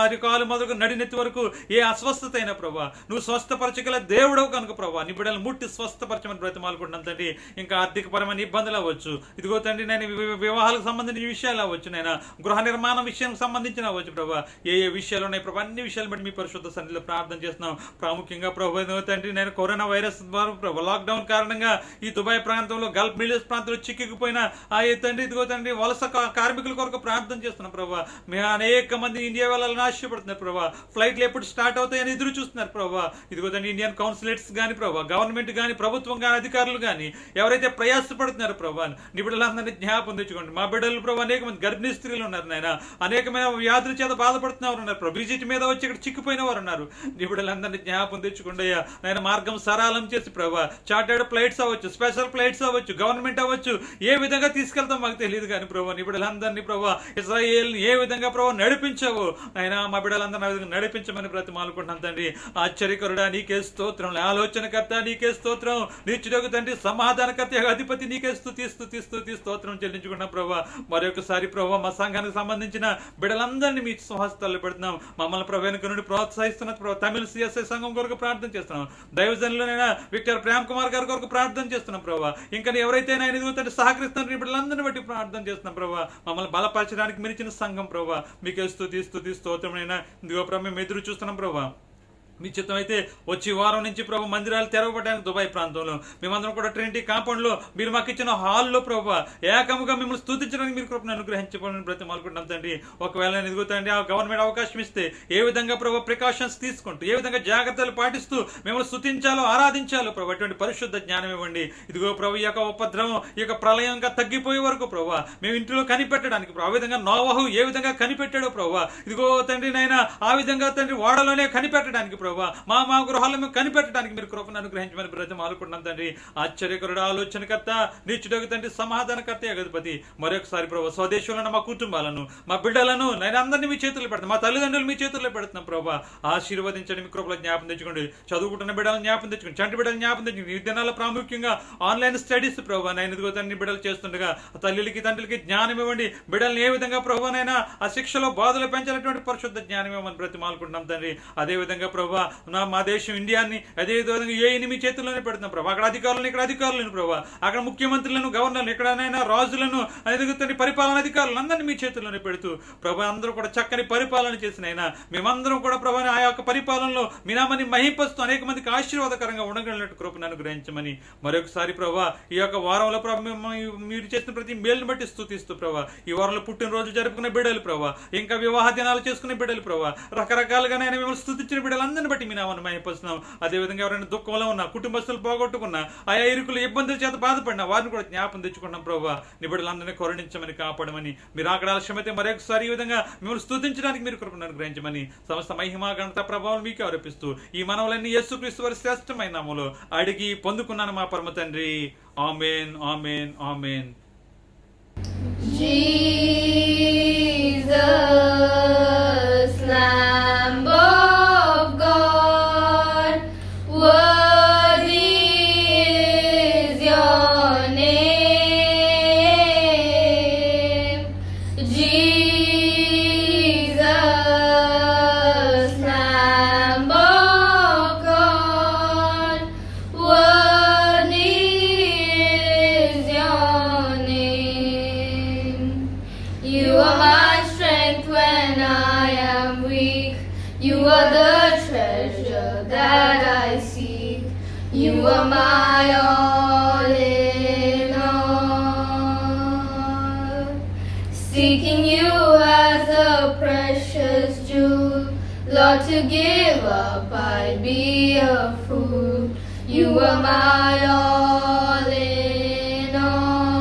S9: అరికాలు మొదలు నడినెత్తి వరకు ఏ అస్వస్థత అయినా ప్రభా నువ్వు స్వస్థపరచగల దేవుడవు కనుక ప్రభా నీ బిడ్డలు ముట్టి స్వస్థపరచమని బ్రతిమాలుకుంటున్నాం తండ్రి. ఇంకా ఆర్థికపరమైన ఇబ్బందులు అవ్వచ్చు, ఇదిగో తండ్రి నేను వివాహాలకు సంబంధించిన విషయాలు అవ్వచ్చు, నేను గృహ నిర్మాణ విషయానికి సంబంధించిన అవ్వచ్చు ప్రభా, ఏ విషయాలు ఉన్నాయి ప్రభా అన్ని విషయాలు బట్టి మీ పరిశుద్ధ సన్నిధిలో ప్రార్థన చేస్తున్నాం. ప్రాముఖ్యంగా ప్రభు తండ్రి నేను కరోనా వైరస్ ద్వారా ప్రభా లాక్డౌన్ కారణంగా ఈ దుబాయ్ ప్రాంతంలో గల్ఫ్ మిడిల్ ఈస్ట్ ప్రాంతంలో చిక్కుకుపోయిన ఆ తండ్రి ఇదిగో తండ్రి వలస కార్మికుల కొరకు ప్రార్థన చేస్తున్నాం ప్రభా. మేము అనేక మంది ఇండియా వెళ్ళాలని ఆశపడుతున్నారు ప్రభా, ఫ్లైట్లు ఎప్పుడు స్టార్ట్ అవుతాయని ఎదురు చూస్తున్నారు ప్రభా. ఇదిగో తండ్రి ఇండియన్ కౌన్సిలేట్స్ కానీ ప్రభా, గవర్నమెంట్ కానీ ప్రభుత్వం కానీ అధికారులు కానీ ఎవరైతే ప్రయాసపడుతున్నారో ప్రభా నీ బిడ్డలందరినీ జ్ఞాపకం తెచ్చుకోండి. మా బిడ్డలు ప్రభా అనేక మంది గర్భిణీ స్త్రీలు ఉన్నారు నాయన, అనేకమైన వ్యాధుల చేత బాధపడుతున్నవారు ఉన్నారు ప్రభా, విజిట్ మీద వచ్చి ఇక్కడ చిక్కుపోయిన వారు ఉన్నారు. నీ బిడ్డలందరినీ జ్ఞాపకం తెచ్చుకోండి అయ్యా నాయన. మార్గం సరళం చేసి ప్రభా చార్టర్డ్ ఫ్లైట్స్ అవ్వచ్చు, స్పెషల్ ఫ్లైట్స్ అవ్వచ్చు, గవర్నమెంట్ అవ్వచ్చు, ఏ విధంగా తీసుకెళ్తాం మాకు తెలియదు కానీ ప్రభా నీ బిడ్డలందరినీ ప్రభా ఇజ్రాయేల్ని ఏ విధంగా ప్రభా నడిపించావు అయినా మా బిడ్డలందరినీ ఆ విధంగా నడిపించమని బ్రతిమాలుకుంటున్నాం తండ్రి. ఆశ్చర్యకరుడా నీకే స్తోత్రం, ఆలోచనకర్త నీకే స్తోత్రం, నిత్యుడగు తండ్రి సమాధానకర్త అధిపతి నీకే స్తుతి స్తోత్రం చెల్లించుకున్నాం ప్రభా. మరొకసారి ప్రభా మా సంఘానికి సంబంధించిన బిడ్డలందరినీ మీ స్వహస్తాల్లో పెడుతున్నాం. మమ్మల్ని ప్రభు వెనుక నుండి ప్రోత్సహిస్తున్న ప్రభావ తమిళ సిఎస్ఐ సంఘం కొరకు ప్రార్థన చేస్తున్నాం. దైవజనులైనా విక్టర్ ప్రేమ్ కుమార్ గారి కొరకు ప్రార్థన చేస్తున్నాం ప్రభా. ఇంకా ఎవరైతే ఆయన ఎదుగుతుంటే సహకరిస్తున్న బిడ్డలందరినీ బట్టి ప్రార్థన చేస్తున్నాం ప్రభా. మమ్మల్ని బలపరచడానికి మించిన సంఘం ప్రభా మీకే స్తుతి స్తోత్రమైనా ఇదిగో ప్రభు మేము ఎదురు చూస్తున్నాం ప్రభా. మీ చిత్తం అయితే వచ్చే వారం నుంచి ప్రభు మందిరాలు తెరవబడడానికి దుబాయ్ ప్రాంతంలో మేమందరం కూడా ట్రినిటీ కాంపౌండ్లో మీరు మాకు ఇచ్చిన హాల్లో ప్రభు ఏకముగా మిమ్మల్ని స్తుతించడానికి మీరు కృపను అనుగ్రహించబడి బ్రతిమాలుకుంటాం తండ్రి. ఒకవేళ నేను ఎదుగుతాండి ఆ గవర్నమెంట్ అవకాశం ఇస్తే ఏ విధంగా ప్రభు ప్రికాషన్స్ తీసుకుంటూ ఏ విధంగా జాగ్రత్తలు పాటిస్తూ మిమ్మల్ని స్తుతించాలో ఆరాధించాలో ప్రభు అటువంటి పరిశుద్ధ జ్ఞానం ఇవ్వండి. ఇదిగో ప్రభు ఈ యొక్క ఉపద్రవం ఈ యొక్క ప్రళయంగా తగ్గిపోయే వరకు ప్రభు మేము ఇంటిలో కనిపెట్టడానికి ప్రభు ఆ విధంగా నోవహు ఏ విధంగా కనిపెట్టాడో ప్రభు ఇదిగో తండ్రి నైనా ఆ విధంగా తండ్రి ఓడలోనే కనిపెట్టడానికి ప్రభా మా గృహాలను మేము కనిపెట్టడానికి మీరు కృపను అనుగ్రహించమని బ్రతిమాలుకుంటున్నాం తండ్రి. ఆశ్చర్యకరుడు ఆలోచనకర్త నిత్యుడగు తండ్రి సమాధానకర్త అధిపతి మరొకసారి ప్రభా స్వదేశంలో మా కుటుంబాలను మా బిడ్డలను నేను అందరినీ మీ చేతుల్లో పెడతాను, మా తల్లిదండ్రులు మీ చేతుల్లో పెడుతున్నాం ప్రభా. ఆశీర్వదించండి, మీ కృపలో జ్ఞాపం తెచ్చుకోండి, చదువుకుంటున్న బిడ్డలను జ్ఞాపం తెచ్చుకోండి, చంటి బిడ్డలు జ్ఞాపం తెచ్చుకోండి. ఈ దినాల్లో ప్రాముఖ్యంగా ఆన్లైన్ స్టడీస్ ప్రభా నేను ఇదిగో తండ్రి బిడ్డలు చేస్తుండగా తల్లికి తండ్రికి జ్ఞానం ఇవ్వండి. బిడ్డలను ఏ విధంగా ప్రభునైనా ఆ శిక్షలో బాధలు పెంచాలటువంటి పరిశుద్ధ జ్ఞానం ఇవ్వమని బ్రతిమాలుకుంటున్నాం తండ్రి. అదేవిధంగా ప్రభా మా దేశం ఇండియాని అదే విధంగా ఏఈని మీ చేతుల్లోనే పెడుతున్నాం ప్రభా. అక్కడ అధికారులను ఇక్కడ అధికారులను ప్రభా, అక్కడ ముఖ్యమంత్రులను గవర్నర్లు ఎక్కడైనా రాజులను ఎదుగుతున్న పరిపాలన అధికారులను అందరినీ మీ చేతుల్లోనే పెడుతూ ప్రభా అందరూ కూడా చక్కని పరిపాలన చేసిన అయినా మేమందరం కూడా ప్రభా ఆ యొక్క పరిపాలనలో మీ నామని మహింపస్తూ అనేక మందికి ఆశీర్వాదకరంగా ఉండగలిగినట్టు కృపను అనుగ్రహించమని మరొకసారి ప్రభా ఈ యొక్క వారంలో ప్రభా మీరు చేసిన ప్రతి మేలును బట్టి స్తుతిస్తూ ప్రభా ఈ వారంలో పుట్టినరోజు జరుపుకునే బిడ్డలు ప్రభా, ఇంకా వివాహ దినాలు చేసుకునే బిడ్డలు ప్రభా, రకరకాలుగా నేను మిమ్మల్ని స్తుతించిన బిడ్డలందరినీ బట్టి మీ నామని మహింపస్తున్నాం. అదేవిధంగా ఎవరైనా దుఃఖంలో ఉన్నా, కుటుంబస్తులు పోగొట్టుకున్నా, ఆయా ఇరుకులు ఇబ్బందుల చేత బాధపడినా వారిని కూడా జ్ఞాపం తెచ్చుకున్నాం ప్రభా. నీ బిడ్డలందరినీ కరుణించమని కాపాడమని మీరు అక్కడ ఆలస్యమైతే మరొకసారి ఈ విధంగా మిమ్మల్ని స్తుతించడానికి మీరు కృపను అనుగ్రహించమని సమస్త మహిమ ఘనత ప్రభావం మీకు ఆరోపిస్తూ ఈ మనవులన్నీ యేసుక్రీస్తు వారి శ్రేష్టమైన నామములో అడిగి పొందుకున్నాను మా పరమ తండ్రి. Amen amen amen.
S4: Jesus, Lamb of God, worthy is your name. Jesus, Lamb of God, worthy is your name. You are my strength when I am weak. You are the treasure that I seek. You are my all in all. Seeking you as a precious jewel, Lord, to give up I'd be a fool. You are my all in all.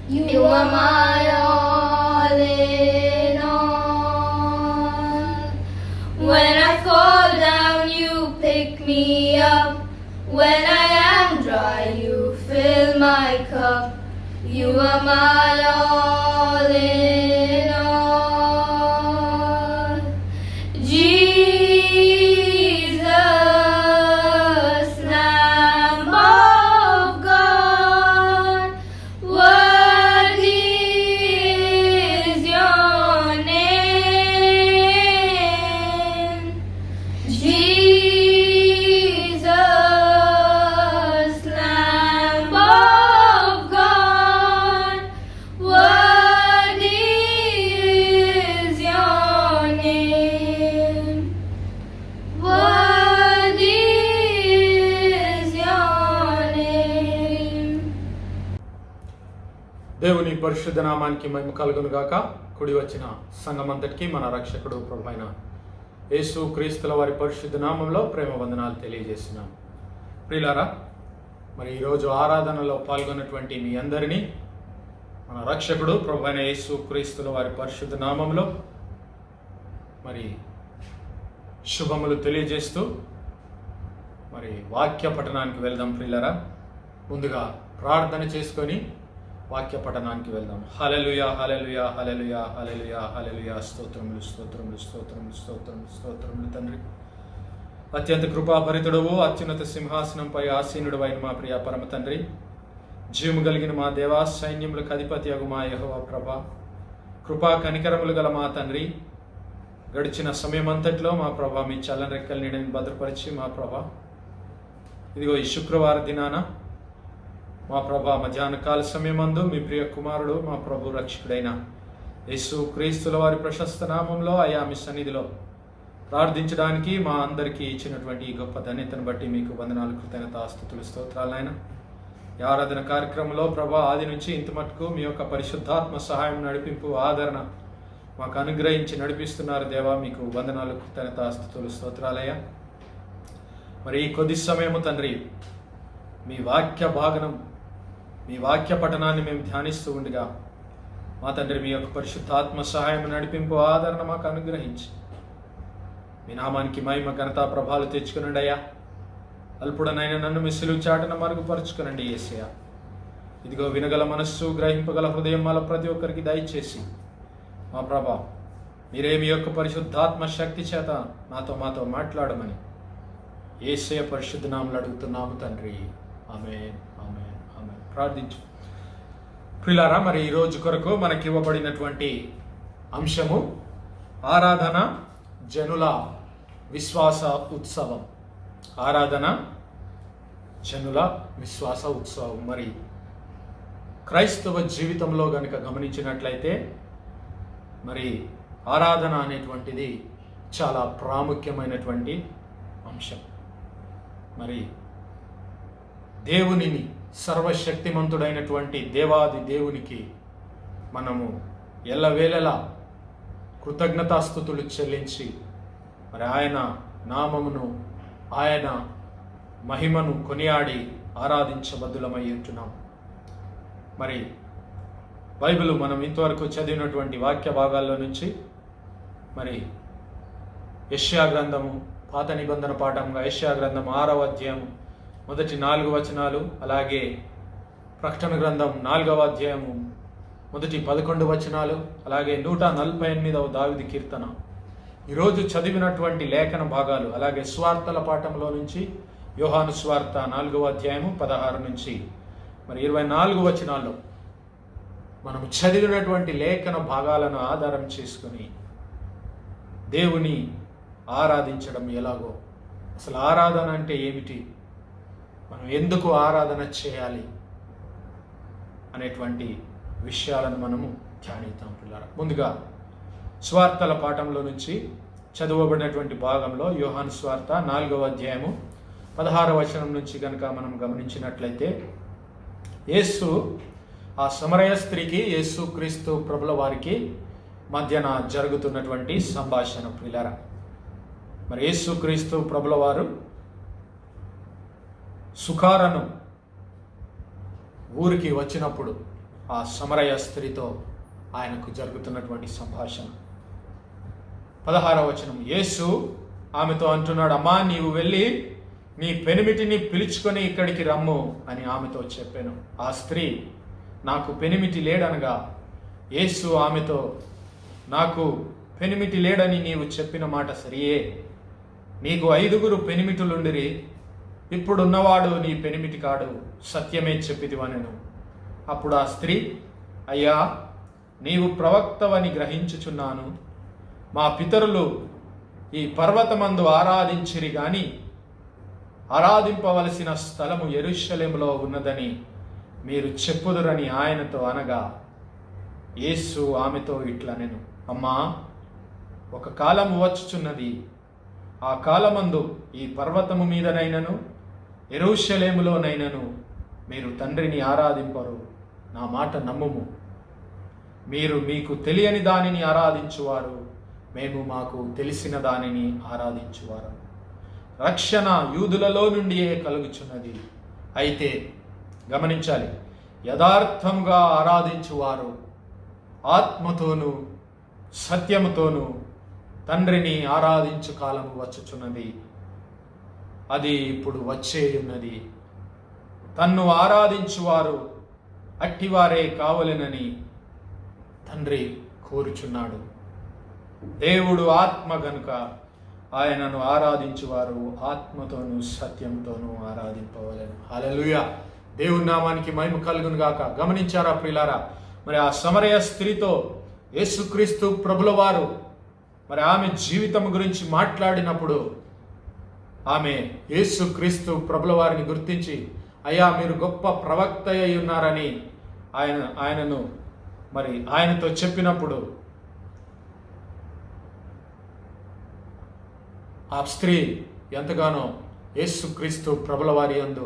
S4: You are my all in all. When I fall down, you pick me up. When I am dry, you fill my cup. You are my all in all. Jesus, Lamb of God, worthy is your name. Jesus, Lamb of God, worthy is your name. Worthy is your name.
S10: దేవుని పరిశుద్ధ నామానికి మహిమ కలుగును గాక. కూడి వచ్చిన సంఘమంతటికి మన రక్షకుడు ప్రభువైన యేసు క్రీస్తుల వారి పరిశుద్ధ నామంలో ప్రేమ వందనాలు తెలియజేస్తున్నాం. ప్రియులారా, మరి ఈరోజు ఆరాధనలో పాల్గొన్నటువంటి మీ అందరినీ మన రక్షకుడు ప్రభువైన యేసు క్రీస్తుల వారి పరిశుద్ధ నామంలో మరి శుభములు తెలియజేస్తూ మరి వాక్య పఠనానికి వెళ్దాం. ప్రియులారా, ముందుగా ప్రార్థన చేసుకొని వాక్య పఠనానికి వెళ్దాం. హల్లెలూయా, హల్లెలూయా, హల్లెలూయా, హల్లెలూయా, హల్లెలూయా. స్తోత్రములు, స్తోత్రములు, స్తోత్రములు, స్తోత్రములు, స్తోత్రములు తండ్రి. అత్యంత కృపాభరితుడవు, అత్యున్నత సింహాసనంపై ఆసీనుడు అయిన మా ప్రియ పరమ తండ్రి, జీవము కలిగిన మా దేవా, సైన్యములకు అధిపతి అగు మా యెహోవా ప్రభా, కృపా కనికరములు గల మా తండ్రి, గడిచిన సమయం అంతట్లో మా ప్రభా మీ చల్లని రెక్కల నీడని భద్రపరిచి మా ప్రభా ఇదిగో ఈ శుక్రవార దినాన మా ప్రభా మధ్యాహ్న కాల సమయమందు మీ ప్రియ కుమారుడు మా ప్రభు రక్షకుడైన యేసు క్రీస్తుల వారి ప్రశస్త నామంలో అయా మీ సన్నిధిలో ప్రార్థించడానికి మా అందరికీ ఇచ్చినటువంటి ఈ గొప్ప ధన్యతను బట్టి మీకు వందనాలు, కృతజ్ఞత, స్తుతులు, స్తోత్రాలు నాయన. ఈ ఆరాధన కార్యక్రమంలో ప్రభా ఆది నుంచి ఇంత మటుకు మీ యొక్క పరిశుద్ధాత్మ సహాయం, నడిపింపు, ఆదరణ మాకు అనుగ్రహించి నడిపిస్తున్నారు దేవా. మీకు వందనాలు, కృతజ్ఞత, స్తుతులు, స్తోత్రాలయ్యా. మరి ఈ కొద్ది సమయము తండ్రి మీ వాక్య భాగనం, మీ వాక్య పఠనాన్ని మేము ధ్యానిస్తూ ఉండగా మా తండ్రి మీ యొక్క పరిశుద్ధాత్మ సహాయం, నడిపింపు, ఆదరణ మాకు అనుగ్రహించి మీ నామానికి మహిమ, ఘనత, ప్రభావాలు తెచ్చుకునండి అయ్యా. అల్పుడనైనా నన్ను మీ సిలువ చాటున మరుగుపరుచుకునండి యేసయ్యా. ఇదిగో వినగల మనస్సు, గ్రహింపగల హృదయం మాల ప్రతి ఒక్కరికి దయచేసి మా ప్రభా మీరే మీ యొక్క పరిశుద్ధాత్మ శక్తి చేత మాతో మాట్లాడమని యేసయ్య పరిశుద్ధ నామములో అడుగుతున్నాము తండ్రి. ఆమేన్, ఆమేన్, ఆమేన్. ప్రార్థించు. ప్రియులారా, మరి ఈ రోజు కొరకు మనకి ఇవ్వబడినటువంటి అంశము ఆరాధన జనుల విశ్వాస ఉత్సవం. ఆరాధన జనుల విశ్వాస ఉత్సవం. మరి క్రైస్తవ జీవితంలో గనుక గమనించినట్లయితే మరి ఆరాధన అనేటువంటిది చాలా ప్రాముఖ్యమైనటువంటి అంశం. మరి దేవునిని, సర్వశక్తిమంతుడైనటువంటి దేవాది దేవునికి మనము ఎల్లవేళలా కృతజ్ఞతాస్తుతులు చెల్లించి మరి ఆయన నామమును, ఆయన మహిమను కొనియాడి ఆరాధించబద్దులమై ఉంటున్నాం. మరి బైబిల్ మనం ఇంతవరకు చదివినటువంటి వాక్య భాగాల్లో నుంచి మరి యెషయా గ్రంథము, పాత నిబంధన పాఠంగా యెషయా గ్రంథం 6వ అధ్యాయము మొదటి 4 వచనాలు, అలాగే ప్రకటన గ్రంథం 4వ అధ్యాయము మొదటి 11 వచనాలు, అలాగే 148వ దావీదు కీర్తన, ఈరోజు చదివినటువంటి లేఖన భాగాలు, అలాగే స్వార్థల పాఠంలో నుంచి యోహాను స్వార్థ 4వ అధ్యాయము 16 నుంచి మరి 24 వచనాల్లో మనము చదివినటువంటి లేఖన భాగాలను ఆధారం చేసుకుని దేవుని ఆరాధించడం ఎలాగో, అసలు ఆరాధన అంటే ఏమిటి, మనం ఎందుకు ఆరాధన చేయాలి అనేటువంటి విషయాలను మనము ధ్యానిద్దాం పిల్లరా. ముందుగా స్వార్థల పాఠంలో నుంచి చదవబడినటువంటి భాగంలో యోహాను స్వార్థ 4వ అధ్యాయము 16వ వచనం నుంచి కనుక మనం గమనించినట్లయితే, యేసు ఆ సమరయ స్త్రీకి, యేసు క్రీస్తు ప్రభుల వారికి మధ్యన జరుగుతున్నటువంటి సంభాషణ ప్రియులారా. మరి యేసు క్రీస్తు ప్రభుల వారు సుకారను ఊరికి వచ్చినప్పుడు ఆ సమరయ స్త్రీతో ఆయనకు జరుగుతున్నటువంటి సంభాషణ. 16వ వచనం, యేసు ఆమెతో అంటున్నాడు, అమ్మా నీవు వెళ్ళి నీ పెనిమిటిని పిలుచుకొని ఇక్కడికి రమ్ము అని ఆమెతో చెప్పాను. ఆ స్త్రీ, నాకు పెనిమిటి లేడనగా యేసు ఆమెతో, నాకు పెనిమిటి లేడని నీవు చెప్పిన మాట సరియే, నీకు 5 పెనిమిటులుండిరి, ఇప్పుడున్నవాడు నీ పెనిమిటి కాడు, సత్యమే చెప్పిదివనెను. అప్పుడు ఆ స్త్రీ, అయ్యా నీవు ప్రవక్తవని గ్రహించుచున్నాను. మా పితరులు ఈ పర్వతమందు ఆరాధించిరి గాని ఆరాధింపవలసిన స్థలము యెరూషలేములో ఉన్నదని మీరు చెప్పుదురని ఆయనతో అనగా, యేసు ఆమెతో ఇట్లనెను, అమ్మా ఒక కాలము వచ్చుచున్నది, ఆ కాలమందు ఈ పర్వతము మీదనైనను యెరూషలేములోనైనను మీరు తండ్రిని ఆరాధింపరు. నా మాట నమ్ముము. మీరు మీకు తెలియని దానిని ఆరాధించువారు, మేము మాకు తెలిసిన దానిని ఆరాధించువారు. రక్షణ యూదులలో నుండియే కలుగుచున్నది. అయితే గమనించాలి, యథార్థముగా ఆరాధించువారు ఆత్మతోనూ సత్యముతోనూ తండ్రిని ఆరాధించు కాలము వచ్చుచున్నది, అది ఇప్పుడు వచ్చేయున్నది. తన్ను ఆరాధించువారు అట్టివారే కావలెనని తండ్రి కోరుచున్నాడు. దేవుడు ఆత్మ గనుక ఆయనను ఆరాధించువారు ఆత్మతోనూ సత్యంతోనూ ఆరాధింపవలెను. హల్లెలూయా. దేవుని నామానికి మహిమ కలుగును గాక. గమనించారా ప్రియులారా? మరి ఆ సమరయ స్త్రీతో యేసుక్రీస్తు ప్రభుల వారు మరి ఆమె జీవితం గురించి మాట్లాడినప్పుడు ఆమె యేసుక్రీస్తు ప్రభుల వారిని గుర్తించి, అయ్యా మీరు గొప్ప ప్రవక్త అయి ఉన్నారని ఆయనను మరి ఆయనతో చెప్పినప్పుడు ఆ స్త్రీ ఎంతగానో యేసుక్రీస్తు ప్రభుల వారి యందు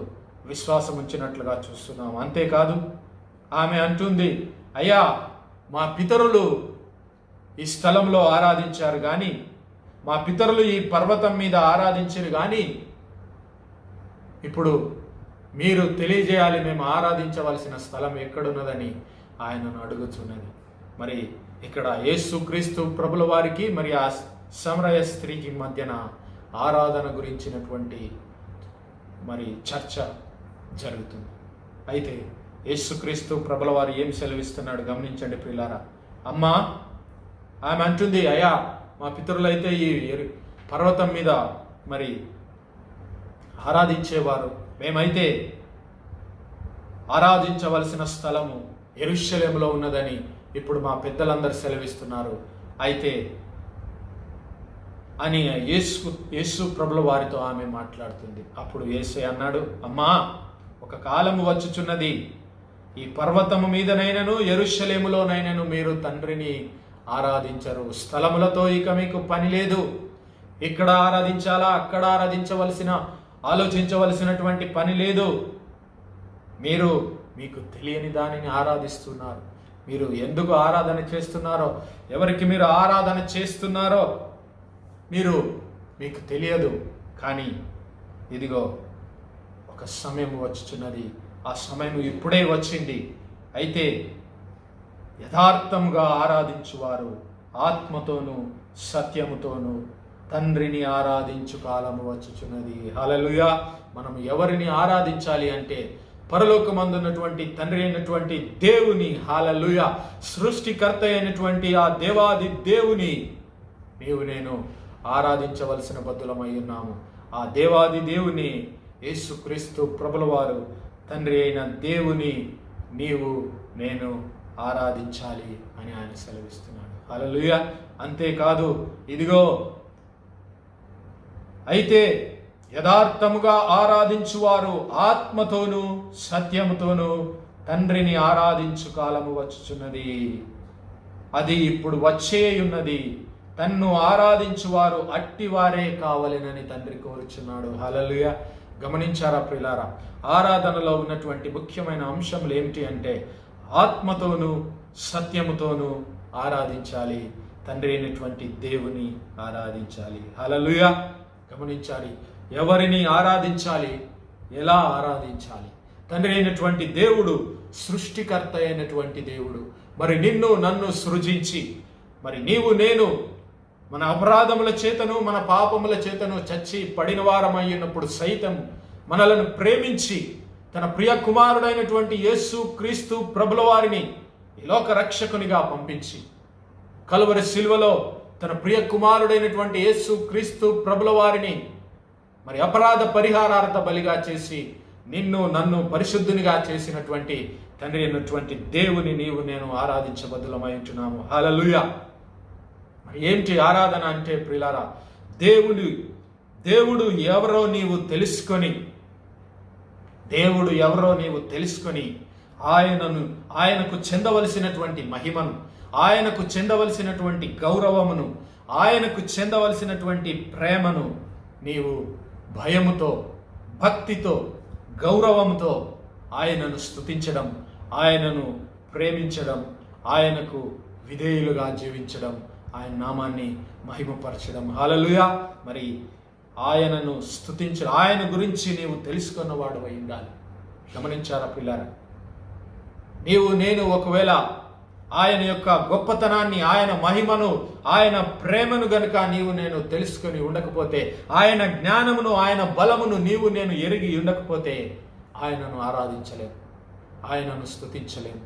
S10: విశ్వాసం ఉంచినట్లుగా చూస్తున్నాం. అంతేకాదు ఆమె అంటుంది, అయ్యా మా పితరులు ఈ స్థలంలో ఆరాధించారు కానీ, మా పితరులు ఈ పర్వతం మీద ఆరాధించారు కానీ, ఇప్పుడు మీరు తెలియజేయాలి మేము ఆరాధించవలసిన స్థలం ఎక్కడున్నదని ఆయనను అడుగుతున్నది. మరి ఇక్కడ యేసుక్రీస్తు ప్రభుల వారికి మరి ఆ సమరయ స్త్రీకి మధ్యన ఆరాధన గురించినటువంటి మరి చర్చ జరుగుతుంది. అయితే యేసుక్రీస్తు ప్రభుల వారు ఏం సెలవిస్తున్నాడు గమనించండి ప్రియులారా. అమ్మా ఆమె అంటుంది, అయ్యా మా పితరులైతే ఈ పర్వతం మీద మరి ఆరాధించేవారు, మేమైతే ఆరాధించవలసిన స్థలము యెరూషలేములో ఉన్నదని ఇప్పుడు మా పెద్దలందరూ సెలవిస్తున్నారు. అయితే అని యేసు ప్రభుల వారితో ఆమె మాట్లాడుతుంది. అప్పుడు యేసే అన్నాడు, అమ్మా ఒక కాలము వచ్చుచున్నది, ఈ పర్వతము మీదనైనను యెరూషలేములోనైనను మీరు తండ్రిని ఆరాధించరు. స్థలములతో ఇక మీకు పని లేదు. ఇక్కడ ఆరాధించాలా అక్కడ ఆలోచించవలసినటువంటి పని లేదు. మీరు మీకు తెలియని దానిని ఆరాధిస్తున్నారు. మీరు ఎందుకు ఆరాధన చేస్తున్నారో, ఎవరికి మీరు ఆరాధన చేస్తున్నారో మీకు తెలియదు. కానీ ఇదిగో ఒక సమయం వచ్చుచున్నది, ఆ సమయం ఇప్పుడే వచ్చింది. అయితే యథార్థంగా ఆరాధించువారు ఆత్మతోనూ సత్యముతోనూ తండ్రిని ఆరాధించు కాలము వచ్చుచున్నది. హల్లెలూయా. మనం ఎవరిని ఆరాధించాలి అంటే పరలోకమందున్నటువంటి తండ్రి అయినటువంటి దేవుని, హల్లెలూయా, సృష్టికర్త అయినటువంటి ఆ దేవాది దేవుని నీవు నేను ఆరాధించవలసిన బద్దులమై ఉన్నాము. ఆ దేవాది దేవుని యేసుక్రీస్తు ప్రభుల వారు తండ్రి అయిన దేవుని నీవు నేను ఆరాధించాలి అని ఆయన సెలవిస్తున్నాడు. హల్లెలూయా. అంతేకాదు ఇదిగో అయితే యథార్థముగా ఆరాధించువారు ఆత్మతోనూ సత్యముతోనూ తండ్రిని ఆరాధించు కాలము వచ్చుచున్నది, అది ఇప్పుడు వచ్చేయున్నది. తన్ను ఆరాధించువారు అట్టివారే కావలెనని తండ్రి కోరుచున్నాడు. హల్లెలూయా. గమనించారా ప్రియులారా? ఆరాధనలో ఉన్నటువంటి ముఖ్యమైన అంశములు ఏమిటి అంటే ఆత్మతోనూ సత్యముతోనూ ఆరాధించాలి, తండ్రి అయినటువంటి దేవుని ఆరాధించాలి. హల్లెలూయా. గమనించాలి, ఎవరిని ఆరాధించాలి, ఎలా ఆరాధించాలి. తండ్రి అయినటువంటి దేవుడు సృష్టికర్త అయినటువంటి దేవుడు. మరి నిన్ను నన్ను సృజించి, మరి నీవు నేను మన అపరాధముల చేతను మన పాపముల చేతను చచ్చి పడిన వారమయ్యినప్పుడు సైతం మనలను ప్రేమించి తన ప్రియ కుమారుడైనటువంటి యేసు క్రీస్తు ప్రభుల వారిని ఈ లోక రక్షకునిగా పంపించి కలువరి శిలువలో తన ప్రియ కుమారుడైనటువంటి యేసు క్రీస్తు ప్రభుల వారిని మరి అపరాధ పరిహారార్థ బలిగా చేసి నిన్ను నన్ను పరిశుద్ధునిగా చేసినటువంటి తండ్రి అయినటువంటి దేవుని నీవు నేను ఆరాధించబద్దులమై ఉంటున్నాము. హల్లెలూయా. మరి ఏంటి ఆరాధన అంటే ప్రియులారా, దేవుడు ఎవరో నీవు తెలుసుకొని ఆయనకు చెందవలసినటువంటి మహిమను, ఆయనకు చెందవలసినటువంటి గౌరవమును, ఆయనకు చెందవలసినటువంటి ప్రేమను నీవు భయముతో, భక్తితో, గౌరవంతో ఆయనను స్తుతించడం, ఆయనను ప్రేమించడం, ఆయనకు విధేయులుగా జీవించడం, ఆయన నామాన్ని మహిమపరచడం. హల్లెలూయా. మరి ఆయనను స్తుతించడం, ఆయన గురించి నీవు తెలుసుకున్నవాడు అయి ఉండాలి. గమనించారా పిల్లారా? నేను ఒకవేళ ఆయన యొక్క గొప్పతనాన్ని, ఆయన మహిమను, ఆయన ప్రేమను గనుక నేను తెలుసుకొని ఉండకపోతే, ఆయన జ్ఞానమును, ఆయన బలమును నేను ఎరిగి ఉండకపోతే ఆయనను ఆరాధించలేము, ఆయనను స్తుతించలేము,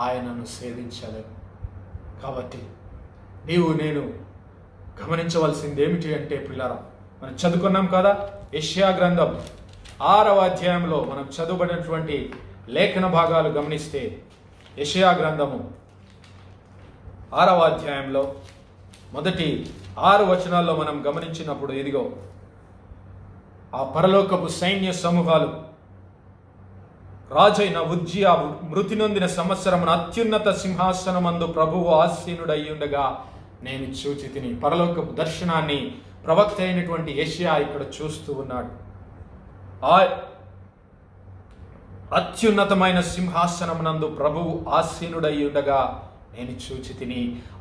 S10: ఆయనను సేవించలేము. కాబట్టి నేను గమనించవలసింది ఏమిటి అంటే పిల్లరా, మనం చదువుకున్నాం కదా, యెషయా గ్రంథం 6వ అధ్యాయంలో మనం చదువుబడినటువంటి లేఖన భాగాలు గమనిస్తే, యెషయా గ్రంథము 6వ అధ్యాయంలో మొదటి 6 వచనాల్లో మనం గమనించినప్పుడు, ఇదిగో ఆ పరలోకపు సైన్య సమూహాలు రాజైన ఉజ్జియా మృతి నొందిన సంవత్సరమున అత్యున్నత సింహాసనమందు ప్రభువు ఆసీనుడయ్యుండగా నేను చూచితిని. పరలోకపు దర్శనాన్ని ప్రవక్త అయినటువంటి యెషయా ఇక్కడ చూస్తూ ఉన్నాడు. ఆ అత్యున్నతమైన సింహాసనమునందు ప్రభువు ఆసీనుడయ్యుండగా నేను చూచితిని.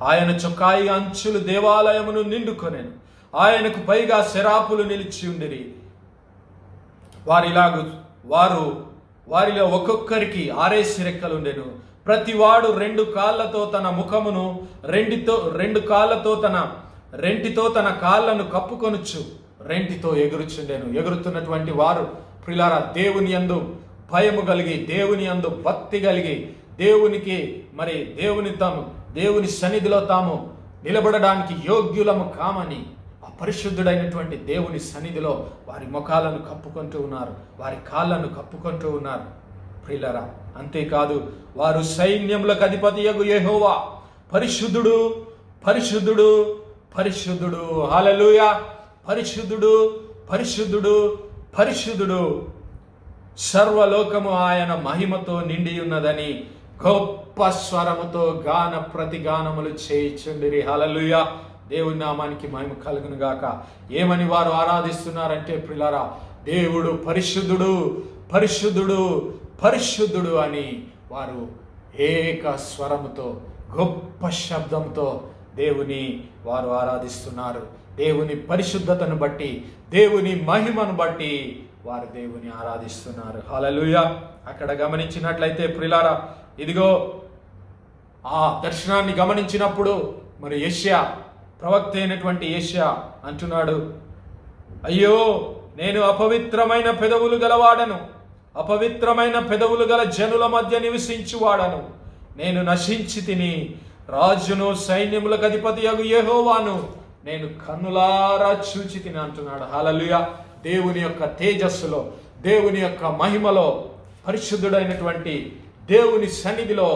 S10: ఆయన చొక్కాయి అంచులు దేవాలయమును నిండుకొనెను. ఆయనకు పైగా శరాపులు నిలిచి ఉండిరి. వారిలో ఒక్కొక్కరికి 6 రెక్కలుండెను. ప్రతివాడు 2 కాళ్లతో తన ముఖమును, రెంటితో తన కాళ్లను కప్పుకొనుచు రెంటితో ఎగురుచుండెను. ఎగురుతున్నటువంటి వారు ప్రియులారా దేవుని యందు భయము కలిగి, దేవుని యందు భక్తి కలిగి, దేవుని సన్నిధిలో తాము నిలబడడానికి యోగ్యులము కామని పరిశుద్ధుడైనటువంటి దేవుని సన్నిధిలో వారి ముఖాలను కప్పుకుంటూ ఉన్నారు, వారి కాళ్ళను కప్పుకుంటూ ఉన్నారు ప్రియులారా. అంతేకాదు, వారు సైన్యములకు అధిపతియగు యెహోవా పరిశుద్ధుడు, పరిశుద్ధుడు, పరిశుద్ధుడు, హల్లెలూయా, పరిశుద్ధుడు, పరిశుద్ధుడు, పరిశుద్ధుడు, సర్వలోకము ఆయన మహిమతో నిండి ఉన్నదని గొప్ప స్వరముతో గాన ప్రతిగానములు చేయుచుండిరి. హల్లెలూయా. దేవుని నామానికి మహిమ కలుగును గాక. ఏమని వారు ఆరాధిస్తున్నారంటే ప్రియులారా, దేవుడు పరిశుద్ధుడు, పరిశుద్ధుడు, పరిశుద్ధుడు అని వారు ఏక స్వరముతో, గొప్ప శబ్దంతో వారు ఆరాధిస్తున్నారు. దేవుని పరిశుద్ధతను బట్టి, దేవుని మహిమను బట్టి వారు దేవుని ఆరాధిస్తున్నారు. హల్లెలూయా. అక్కడ గమనించినట్లయితే ప్రియులారా, ఇదిగో ఆ దర్శనాన్ని గమనించినప్పుడు మరి యెషయా, ప్రవక్త అయినటువంటి యెషయా అంటున్నాడు, అయ్యో నేను అపవిత్రమైన పెదవులు గలవాడను, అపవిత్రమైన పెదవులు గల జనుల మధ్య నివసించువాడను, నేను నశించి తిని, రాజును సైన్యములకు అధిపతియగు యెహోవాను నేను కన్నులారా చూచి తిని అంటున్నాడు. హల్లెలూయా. దేవుని యొక్క తేజస్సులో, దేవుని యొక్క మహిమలో, పరిశుద్ధుడైనటువంటి దేవుని సన్నిధిలో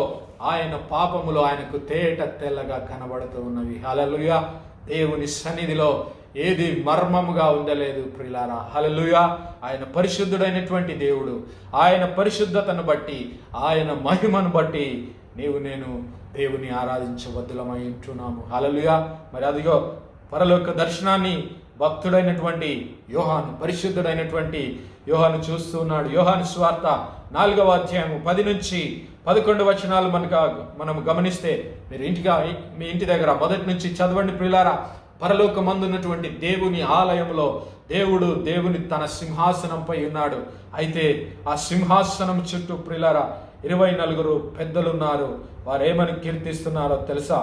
S10: ఆయన పాపములు ఆయనకు తేట తెల్లగా కనబడుతూ ఉన్నవి. హల్లెలూయా. దేవుని సన్నిధిలో ఏది మర్మముగా ఉండలేదు ప్రియులారా. హల్లెలూయా. ఆయన పరిశుద్ధుడైనటువంటి దేవుడు. ఆయన పరిశుద్ధతను బట్టి, ఆయన మహిమను బట్టి నేను దేవుని ఆరాధించబద్దులమై ఉంటున్నాము. హల్లెలూయా. మరి అదిగో పరలోక దర్శనాన్ని భక్తుడైనటువంటి యోహాను, పరిశుద్ధుడైనటువంటి యోహాను చూస్తూ ఉన్నాడు. యోహాను సువార్త 4వ అధ్యాయము 10 నుంచి 11 వచనాలు మనం గమనిస్తే, మీరు మీ ఇంటి దగ్గర మొదటి నుంచి చదవండి ప్రియులారా. పరలోకమందున్నటువంటి దేవుని ఆలయంలో దేవుని తన సింహాసనంపై ఉన్నాడు. అయితే ఆ సింహాసనం చుట్టూ ప్రియులారా 24 పెద్దలున్నారు. వారు ఏమని కీర్తిస్తున్నారో తెలుసా?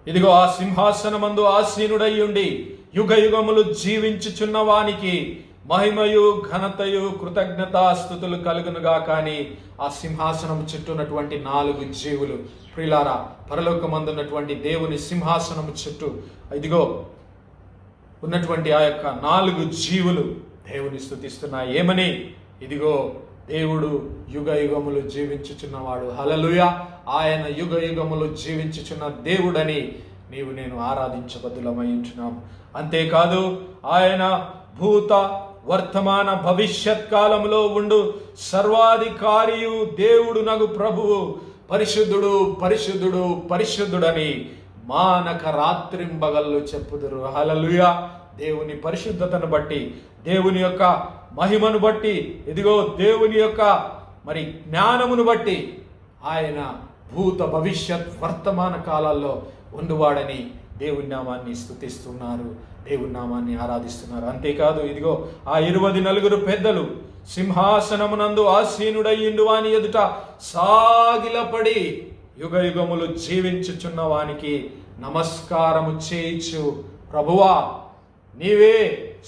S10: ఇదిగో ఆ సింహాసనమందు ఆసీనుడై ఉండి యుగ యుగములు జీవించుచున్న వానికి మహిమయు ఘనతయు కృతజ్ఞతాస్తుతులు కలుగునుగా. కానీ ఆ సింహాసనం చుట్టూనటువంటి 4 జీవులు, ప్రియులారా, పరలోకమందున్నటువంటి దేవుని సింహాసనం చుట్టూ ఇదిగో ఉన్నటువంటి ఆ యొక్క 4 జీవులు దేవుని స్తుతిస్తున్నాయి. ఏమని? ఇదిగో దేవుడు యుగ యుగములు జీవించుచున్నవాడు. హల్లెలూయా! ఆయన యుగ యుగములు జీవించుచున్న దేవుడని నీవు నేను ఆరాధించబద్దులమై ఉంటున్నాం. అంతేకాదు ఆయన భూత వర్తమాన భవిష్యత్ కాలంలో ఉండు సర్వాధికారియు దేవుడు నగు ప్రభువు పరిశుద్ధుడు పరిశుద్ధుడు పరిశుద్ధుడని మానక రాత్రింబగళ్ళు చెప్పుదురు. హల్లెలూయా! దేవుని పరిశుద్ధతను బట్టి, దేవుని యొక్క మహిమను బట్టి, ఇదిగో దేవుని యొక్క మరి జ్ఞానమును బట్టి ఆయన భూత భవిష్యత్ వర్తమాన కాలాల్లో ఉండువాడని దేవుని నామాన్ని స్తుతిస్తున్నారు, దేవుని నామాన్ని ఆరాధిస్తున్నారు. అంతేకాదు ఇదిగో ఆ 24 పెద్దలు సింహాసనమునందు ఆసీనుడయ్యిండు వాని ఎదుట సాగిలపడి యుగ యుగములు జీవించుచున్న వానికి నమస్కారము చేయించు, ప్రభువా నీవే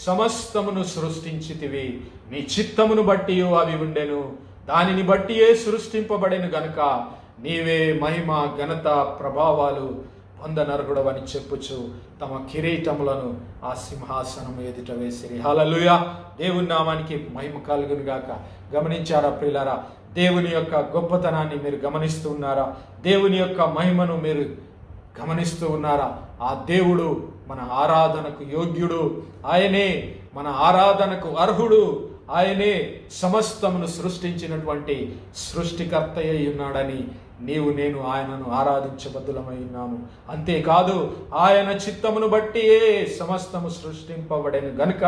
S10: సమస్తమును సృష్టించితివి, నీ చిత్తమును బట్టి అవి ఉండెను, దానిని బట్టియే సృష్టింపబడెను గనుక నీవే మహిమ ఘనత ప్రభావాలు పొందనర్హుడవని చెప్పుచు తమ కిరీటములను ఆ సింహాసనం ఎదుట వేసిరి. హల్లెలూయా! దేవుని నామానికి మహిమ కలుగును గాక. గమనించారా ప్రియులారా? దేవుని యొక్క గొప్పతనాన్ని మీరు గమనిస్తూ ఉన్నారా? దేవుని యొక్క మహిమను మీరు గమనిస్తూ ఉన్నారా? ఆ దేవుడు మన ఆరాధనకు యోగ్యుడు, ఆయనే మన ఆరాధనకు అర్హుడు, ఆయనే సమస్తమును సృష్టించినటువంటి సృష్టికర్త అయి ఉన్నాడని నీవు నేను ఆయనను ఆరాధించబద్దులమై ఉన్నాము. అంతేకాదు ఆయన చిత్తమును బట్టి సమస్తము సృష్టింపబడెను గనుక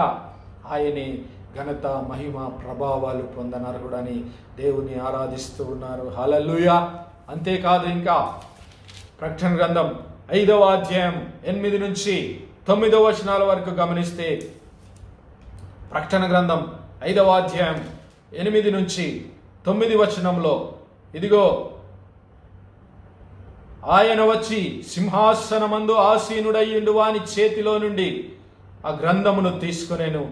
S10: ఆయనే ఘనత మహిమ ప్రభావాలు పొందనర్హుడని దేవుని ఆరాధిస్తూ ఉన్నారు. హల్లెలూయా! అంతేకాదు ఇంకా ప్రకటన గ్రంథం 5వ అధ్యాయం 8 నుంచి 9వ వచనాల వరకు గమనిస్తే, ప్రకటన గ్రంథం 5వ అధ్యాయం 8 నుంచి 9 వచనంలో ఇదిగో ఆయన వచ్చి సింహాసనమందు ఆసీనుడయ్యిండు వాని చేతిలో నుండి ఆ గ్రంథమును తీసుకొనెను.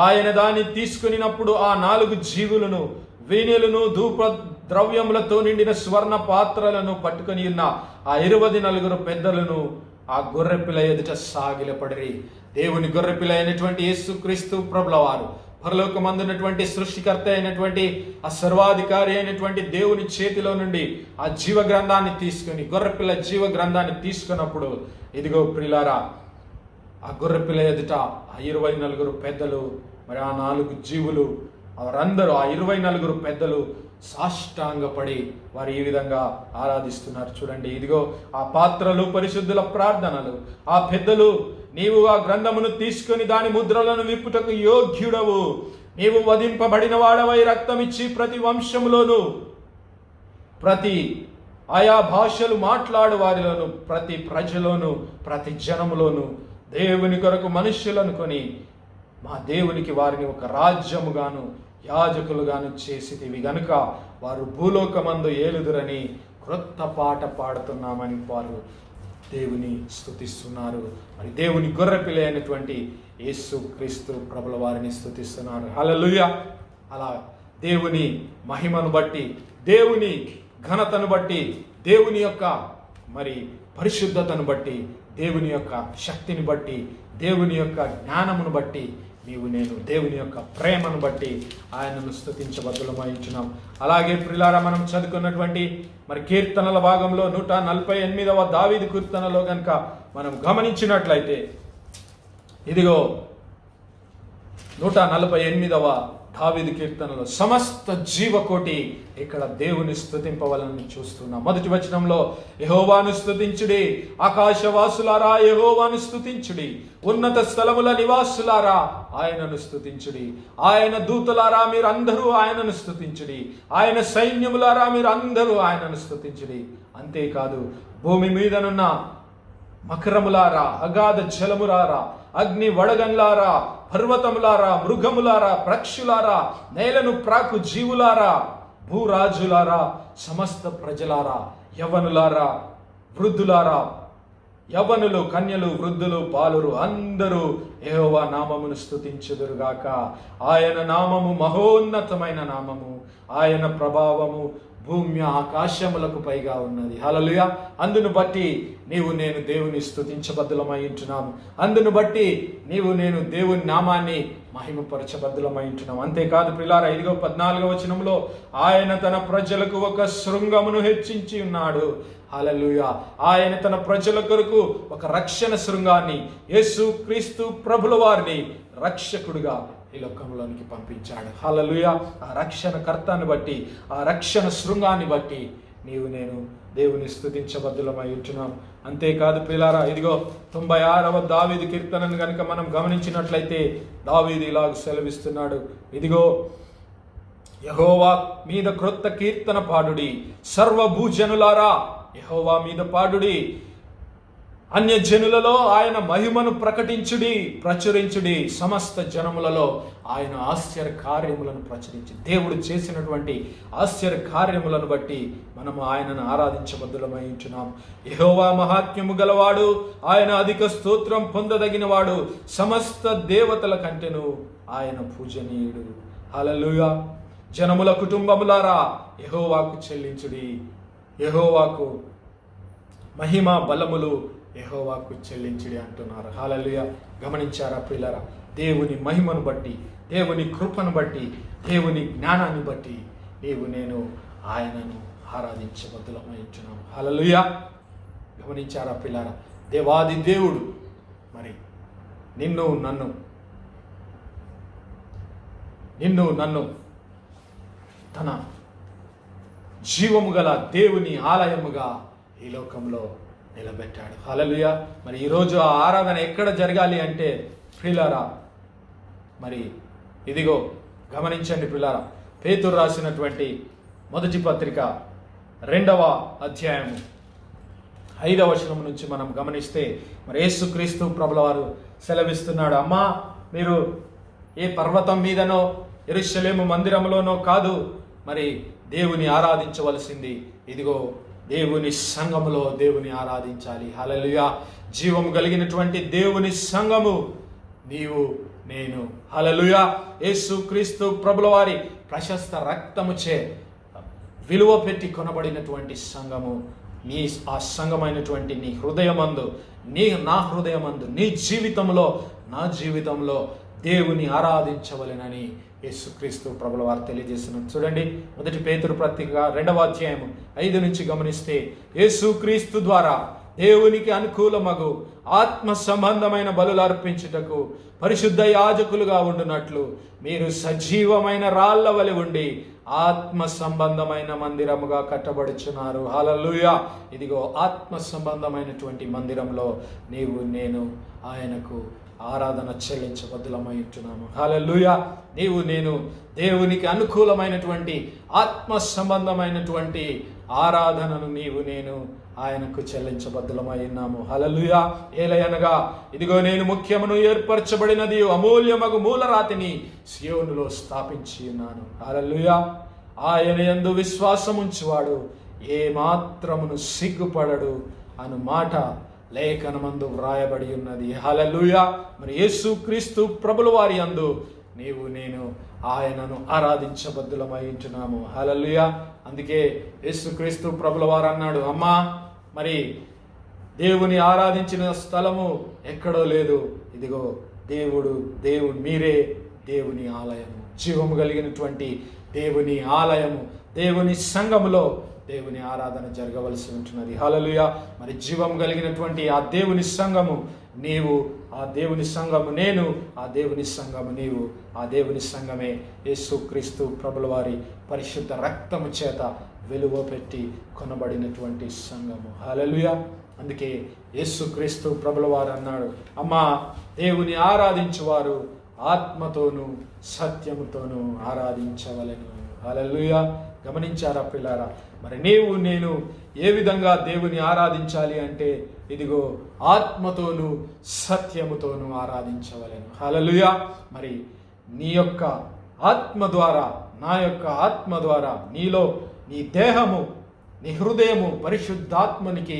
S10: ఆయన దాన్ని తీసుకునినప్పుడు ఆ 4 జీవులను వీణెలను ధూప ద్రవ్యములతో నిండిన స్వర్ణ పాత్రలను పట్టుకొని ఉన్న ఆ 24 పెద్దలను ఆ గొర్రెపిల్ల ఎదుట సాగిలపడిరి. దేవుని గొర్రెపిల్ల అయినటువంటి యేసుక్రీస్తు ప్రభుల వారు పరలోకమందున్నటువంటి సృష్టికర్త అయినటువంటి ఆ సర్వాధికారి అయినటువంటి దేవుని చేతిలో నుండి ఆ జీవ గ్రంథాన్ని తీసుకుని, గొర్రెపిల్ల జీవ గ్రంథాన్ని తీసుకున్నప్పుడు ఇదిగో ప్రియులారా, ఆ గొర్రెపిల్ల ఎదుట ఆ 24 పెద్దలు మరి ఆ 4 జీవులు వారందరూ ఆ 24 పెద్దలు సాష్టాంగపడి వారు ఈ విధంగా ఆరాధిస్తున్నారు. చూడండి, ఇదిగో ఆ పాత్రలు పరిశుద్ధుల ప్రార్థనలు, ఆ పెద్దలు నీవు ఆ గ్రంథమును తీసుకొని దాని ముద్రలను విప్పుటకు యోగ్యుడవు, నీవు వధింపబడిన వాడవై రక్తమిచ్చి ప్రతి వంశములోను ప్రతి ఆయా భాషలు మాట్లాడు వారిలోను ప్రతి ప్రజలోను ప్రతి జనములోను దేవుని కొరకు మనుష్యులను కొని మా దేవునికి వారిని ఒక రాజ్యముగాను యాజకులుగాను చేసితివి గనుక వారు భూలోకమందు ఏలుదురని క్రొత్త పాట పాడుతున్నామని వారు దేవుని స్తుతిస్తున్నారు. మరి దేవుని గొర్రెపిల్ల అయినటువంటి యేసుక్రీస్తు ప్రభుల వారిని స్తుతిస్తున్నారు. హల్లెలూయా! అలా దేవుని మహిమను బట్టి, దేవుని ఘనతను బట్టి, దేవుని యొక్క మరి పరిశుద్ధతను బట్టి, దేవుని యొక్క శక్తిని బట్టి, దేవుని యొక్క జ్ఞానమును బట్టి నీవు నేను దేవుని యొక్క ప్రేమను బట్టి ఆయనను స్తుతించబద్దులమై ఉంటున్నాం. అలాగే ప్రియులారా, మనం చదువుకున్నటువంటి మరి కీర్తనల భాగంలో 148వ దావీదు కీర్తనలో కనుక మనం గమనించినట్లయితే ఇదిగో 148వ దావీదు కీర్తనలో సమస్త జీవకోటి ఇక్కడ దేవుని స్తుతింపవలని చూస్తున్నాం. మొదటి వచనంలో యెహోవాను స్తుతించుడి, ఆకాశవాసులారా యెహోవాను స్తుతించుడి, ఉన్నత స్థలముల నివాసులారా ఆయనను స్తుతించుడి, ఆయన దూతలారా మీరందరూ ఆయనను స్తుతించుడి, ఆయన సైన్యములారా మీరందరూ ఆయనను స్తుతించుడి. అంతేకాదు భూమి మీదనున్న మకరములారా, అగాధ జలములారా, అగ్ని వడగంలారా, పర్వతములారా, మృగములారా, పక్షులారా, నేలను ప్రాకు జీవులారా, భూరాజులారా, సమస్త ప్రజలారా, యవ్వనులారా, వృద్ధులారా, యవ్వనులు, కన్యలు, వృద్ధులు, బాలురు అందరూ యెహోవా నామమును స్తుతించుదురుగాక. ఆయన నామము మహోన్నతమైన నామము, ఆయన ప్రభావము భూమి ఆకాశములకు పైగా ఉన్నది. హల్లెలూయా. అందును బట్టి నీవు నేను దేవుని స్తుతించబద్దులమై ఉంటున్నాము. అందును బట్టి నీవు నేను దేవుని నామాన్ని మహిమపరచబద్దులమై ఉంటున్నాము. అంతేకాదు ప్రియులారా, ఇదిగో 14వ వచనంలో ఆయన తన ప్రజలకు ఒక శృంగమును హెచ్చించి ఉన్నాడు. హల్లెలూయా. ఆయన తన ప్రజల కొరకు ఒక రక్షణ శృంగాన్ని, యేసు క్రీస్తు ప్రభుల వారిని రక్షకుడుగా ఈ లోకంలోనికి పంపించాడు. హల్లెలూయా. ఆ రక్షణ కర్తను బట్టి, ఆ రక్షణ శృంగాన్ని బట్టి నీవు నేను దేవుని స్తుతించబద్దులమై ఉంటున్నాం. అంతేకాదు ప్రియులారా, ఇదిగో 96వ దావీదు కీర్తనను కనుక మనం గమనించినట్లయితే దావీదు ఇలాగ సెలవిస్తున్నాడు. ఇదిగో యెహోవా మీద క్రొత్త కీర్తన పాడుడి, సర్వభూజనులారా యెహోవా మీద పాడుడి, అన్యజనులలో ఆయన మహిమను ప్రకటించుడి, ప్రచురించుడి, సమస్త జనములలో ఆయన ఆశ్చర్య కార్యములను ప్రచురించి. దేవుడు చేసినటువంటి ఆశ్చర్య కార్యములను బట్టి మనము ఆయనను ఆరాధించబద్దులమై ఉంటున్నాం. యెహోవా మహాత్మ్యము గలవాడు, ఆయన అధిక స్తోత్రం పొందదగినవాడు, సమస్త దేవతల కంటెను ఆయన పూజనీయుడు. హల్లెలూయా. జనముల కుటుంబములారా యెహోవాకు చెల్లించుడి, యెహోవాకు మహిమ బలములు యెహోవాకు చెల్లించుడి అంటున్నారు. హల్లెలూయా. గమనించారా ప్రియులారా, దేవుని మహిమను బట్టి, దేవుని కృపను బట్టి, దేవుని జ్ఞానాన్ని బట్టి నీవు నేను ఆయనను ఆరాధించబద్దులమై ఉంటున్నాము. హల్లెలూయా. గమనించారా ప్రియులారా, దేవాది దేవుడు మరి నిన్ను నన్ను తన జీవము గల దేవుని ఆలయముగా ఈ లోకంలో నిలబెట్టాడు. హల్లెలూయా. మరి ఈరోజు ఆ ఆరాధన ఎక్కడ జరగాలి అంటే ప్రియులారా, మరి ఇదిగో గమనించండి ప్రియులారా, పేతురు రాసినటువంటి మొదటి పత్రిక 2వ అధ్యాయము 5వ వచనం నుంచి మనం గమనిస్తే మరి యేసుక్రీస్తు ప్రభుల వారు సెలవిస్తున్నాడు. అమ్మా, మీరు ఏ పర్వతం మీదనో యెరూషలేము మందిరంలోనో కాదు మరి దేవుని ఆరాధించవలసింది, ఇదిగో దేవుని సంఘములో దేవుని ఆరాధించాలి. హల్లెలూయా. జీవము కలిగినటువంటి దేవుని సంఘము నీవు నేను. హల్లెలూయా. యేసుక్రీస్తు ప్రభుల వారి ప్రశస్త రక్తముచే విలువ పెట్టి కొనబడినటువంటి సంఘము, నీ ఆ సంఘమైనటువంటి నీ హృదయమందు, నా హృదయమందు, నీ జీవితంలో, నా జీవితంలో దేవుని ఆరాధించవలెనని యేసుక్రీస్తు ప్రభుల వారు తెలియజేస్తున్నారు. చూడండి, మొదటి పేతురు పత్రిక 2వ అధ్యాయము 5 నుంచి గమనిస్తే, యేసుక్రీస్తు ద్వారా దేవునికి అనుకూలమగు ఆత్మ సంబంధమైన బలులు అర్పించుటకు పరిశుద్ధ యాజకులుగా ఉండునట్లు మీరు సజీవమైన రాళ్ల వలె ఉండి ఆత్మ సంబంధమైన మందిరముగా కట్టబడుచున్నారు. హల్లెలూయా. ఇదిగో ఆత్మ సంబంధమైనటువంటి మందిరంలో నీవు నేను ఆయనకు ఆరాధన చెల్లించబద్దులమై ఉంటున్నాము. హల్లెలూయా. నీవు నేను దేవునికి అనుకూలమైనటువంటి ఆత్మ సంబంధమైనటువంటి ఆరాధనను నీవు నేను ఆయనకు చెల్లించబద్దులమై ఉన్నాము. హల్లెలూయా. ఏలయనగా ఇదిగో నేను ముఖ్యమును ఏర్పరచబడినది అమూల్యమగు మూలరాతిని సియోనులో స్థాపించి ఉన్నాను. హల్లెలూయా. ఆయన యందు విశ్వాసముంచువాడు ఏ మాత్రమును సిగ్గుపడడు అను మాట లేఖనమందు వ్రాయబడి ఉన్నది. హల్లెలూయా. మరి యేసుక్రీస్తు ప్రభుల వారి యందు నీవు నేను ఆయనను ఆరాధించబద్దులమై ఉంటున్నాము. హల్లెలూయా. అందుకే యేసుక్రీస్తు ప్రభుల వారు అన్నాడు, అమ్మా, మరి దేవుని ఆరాధించిన స్థలము ఎక్కడో లేదు, ఇదిగో దేవుడు మీరే దేవుని ఆలయము, జీవము కలిగినటువంటి దేవుని ఆలయము, దేవుని సంఘములో దేవుని ఆరాధన జరగవలసి ఉంటున్నది. హల్లెలూయా. మరి జీవం కలిగినటువంటి ఆ దేవుని సంఘము నీవు, ఆ దేవుని సంఘము నేను, ఆ దేవుని సంఘము నీవు, ఆ దేవుని సంఘమే యేసుక్రీస్తు ప్రభుల వారి పరిశుద్ధ రక్తము చేత వెలువ పెట్టి కొనబడినటువంటి సంఘము. హల్లెలూయా. అందుకే యేసుక్రీస్తు ప్రభుల వారు అన్నాడు, అమ్మా, దేవుని ఆరాధించువారు ఆత్మతోనూ సత్యముతోనూ ఆరాధించవలెను. హల్లెలూయా. గమనించారా పిల్లారా? మరి నీవు నేను ఏ విధంగా దేవుని ఆరాధించాలి అంటే ఇదిగో ఆత్మతోనూ సత్యముతోనూ ఆరాధించవలెను. హల్లెలూయా. మరి నీ యొక్క ఆత్మ ద్వారా నా యొక్క ఆత్మ ద్వారా నీలో నీ దేహము నీ హృదయము పరిశుద్ధాత్మనికి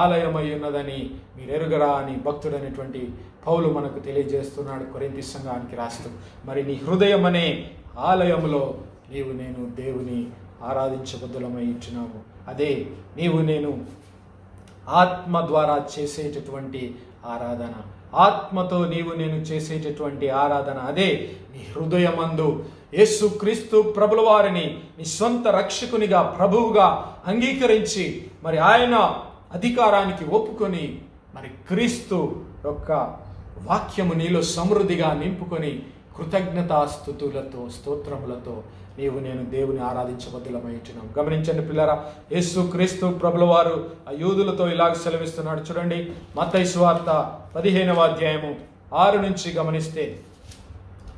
S10: ఆలయమై ఉన్నదని మీరెరుగరా అని భక్తుడైనటువంటి పౌలు మనకు తెలియజేస్తున్నాడు కొరింథీ సంఘానికి రాస్తూ. మరి నీ హృదయం అనే ఆలయములో నీవు నేను దేవుని ఆరాధించబద్దులమై ఇచ్చినాము. అదే నీవు నేను ఆత్మ ద్వారా చేసేటటువంటి ఆరాధన, ఆత్మతో నీవు నేను చేసేటటువంటి ఆరాధన. అదే నీ హృదయమందు యేసుక్రీస్తు ప్రభుల వారిని నీ సొంత రక్షకునిగా ప్రభువుగా అంగీకరించి మరి ఆయన అధికారానికి ఒప్పుకొని మరి క్రీస్తు యొక్క వాక్యము నీలో సమృద్ధిగా నింపుకొని కృతజ్ఞతాస్తుతులతో స్తోత్రములతో నీవు నేను దేవుని ఆరాధించబద్దులమైంటున్నాం. గమనించండి పిల్లరా, యేసుక్రీస్తు ప్రభుల వారు ఆ యూదులతో ఇలాగ సెలవిస్తున్నాడు. చూడండి, మత్తయి సువార్త 15వ అధ్యాయము 6 నుంచి గమనిస్తే,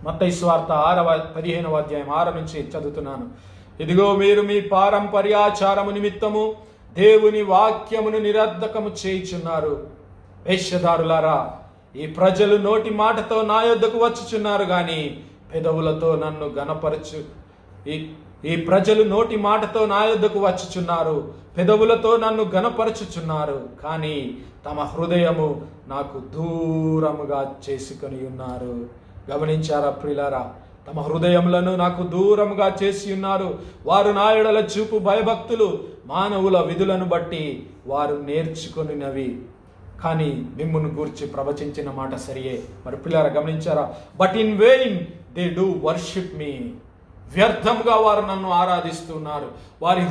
S10: మత్తయి సువార్త 15వ అధ్యాయం 6 నుంచి చదువుతున్నాను. ఇదిగో మీరు మీ పారంపర్యాచారము నిమిత్తము దేవుని వాక్యమును నిరర్ధకము చేయుచున్నారు. వేశ్యదారులారా, ఈ ప్రజలు నోటి మాటతో నా యొద్దకు వచ్చుచున్నారు గాని పెదవులతో నన్ను గణపరచు ఈ ప్రజలు నోటి మాటతో నా యొద్దకు వచ్చుచున్నారు, పెదవులతో నన్ను గణపరచుచున్నారు, కానీ తమ హృదయము నాకు దూరముగా చేసుకొని ఉన్నారు. గమనించారా ప్రియులారా? తమ హృదయములను నాకు దూరముగా చేసి ఉన్నారు. వారు నా యెడల చూపు భయభక్తులు మానవుల విధులను బట్టి వారు నేర్చుకొనినవి, కానీ మిమ్మును గూర్చి ప్రవచించిన మాట సరియే. మరి పిల్లరా గమనించారా? But in vain they do worship మీ. వ్యర్థంగా వారు నన్ను ఆరాధిస్తున్నారు. వారి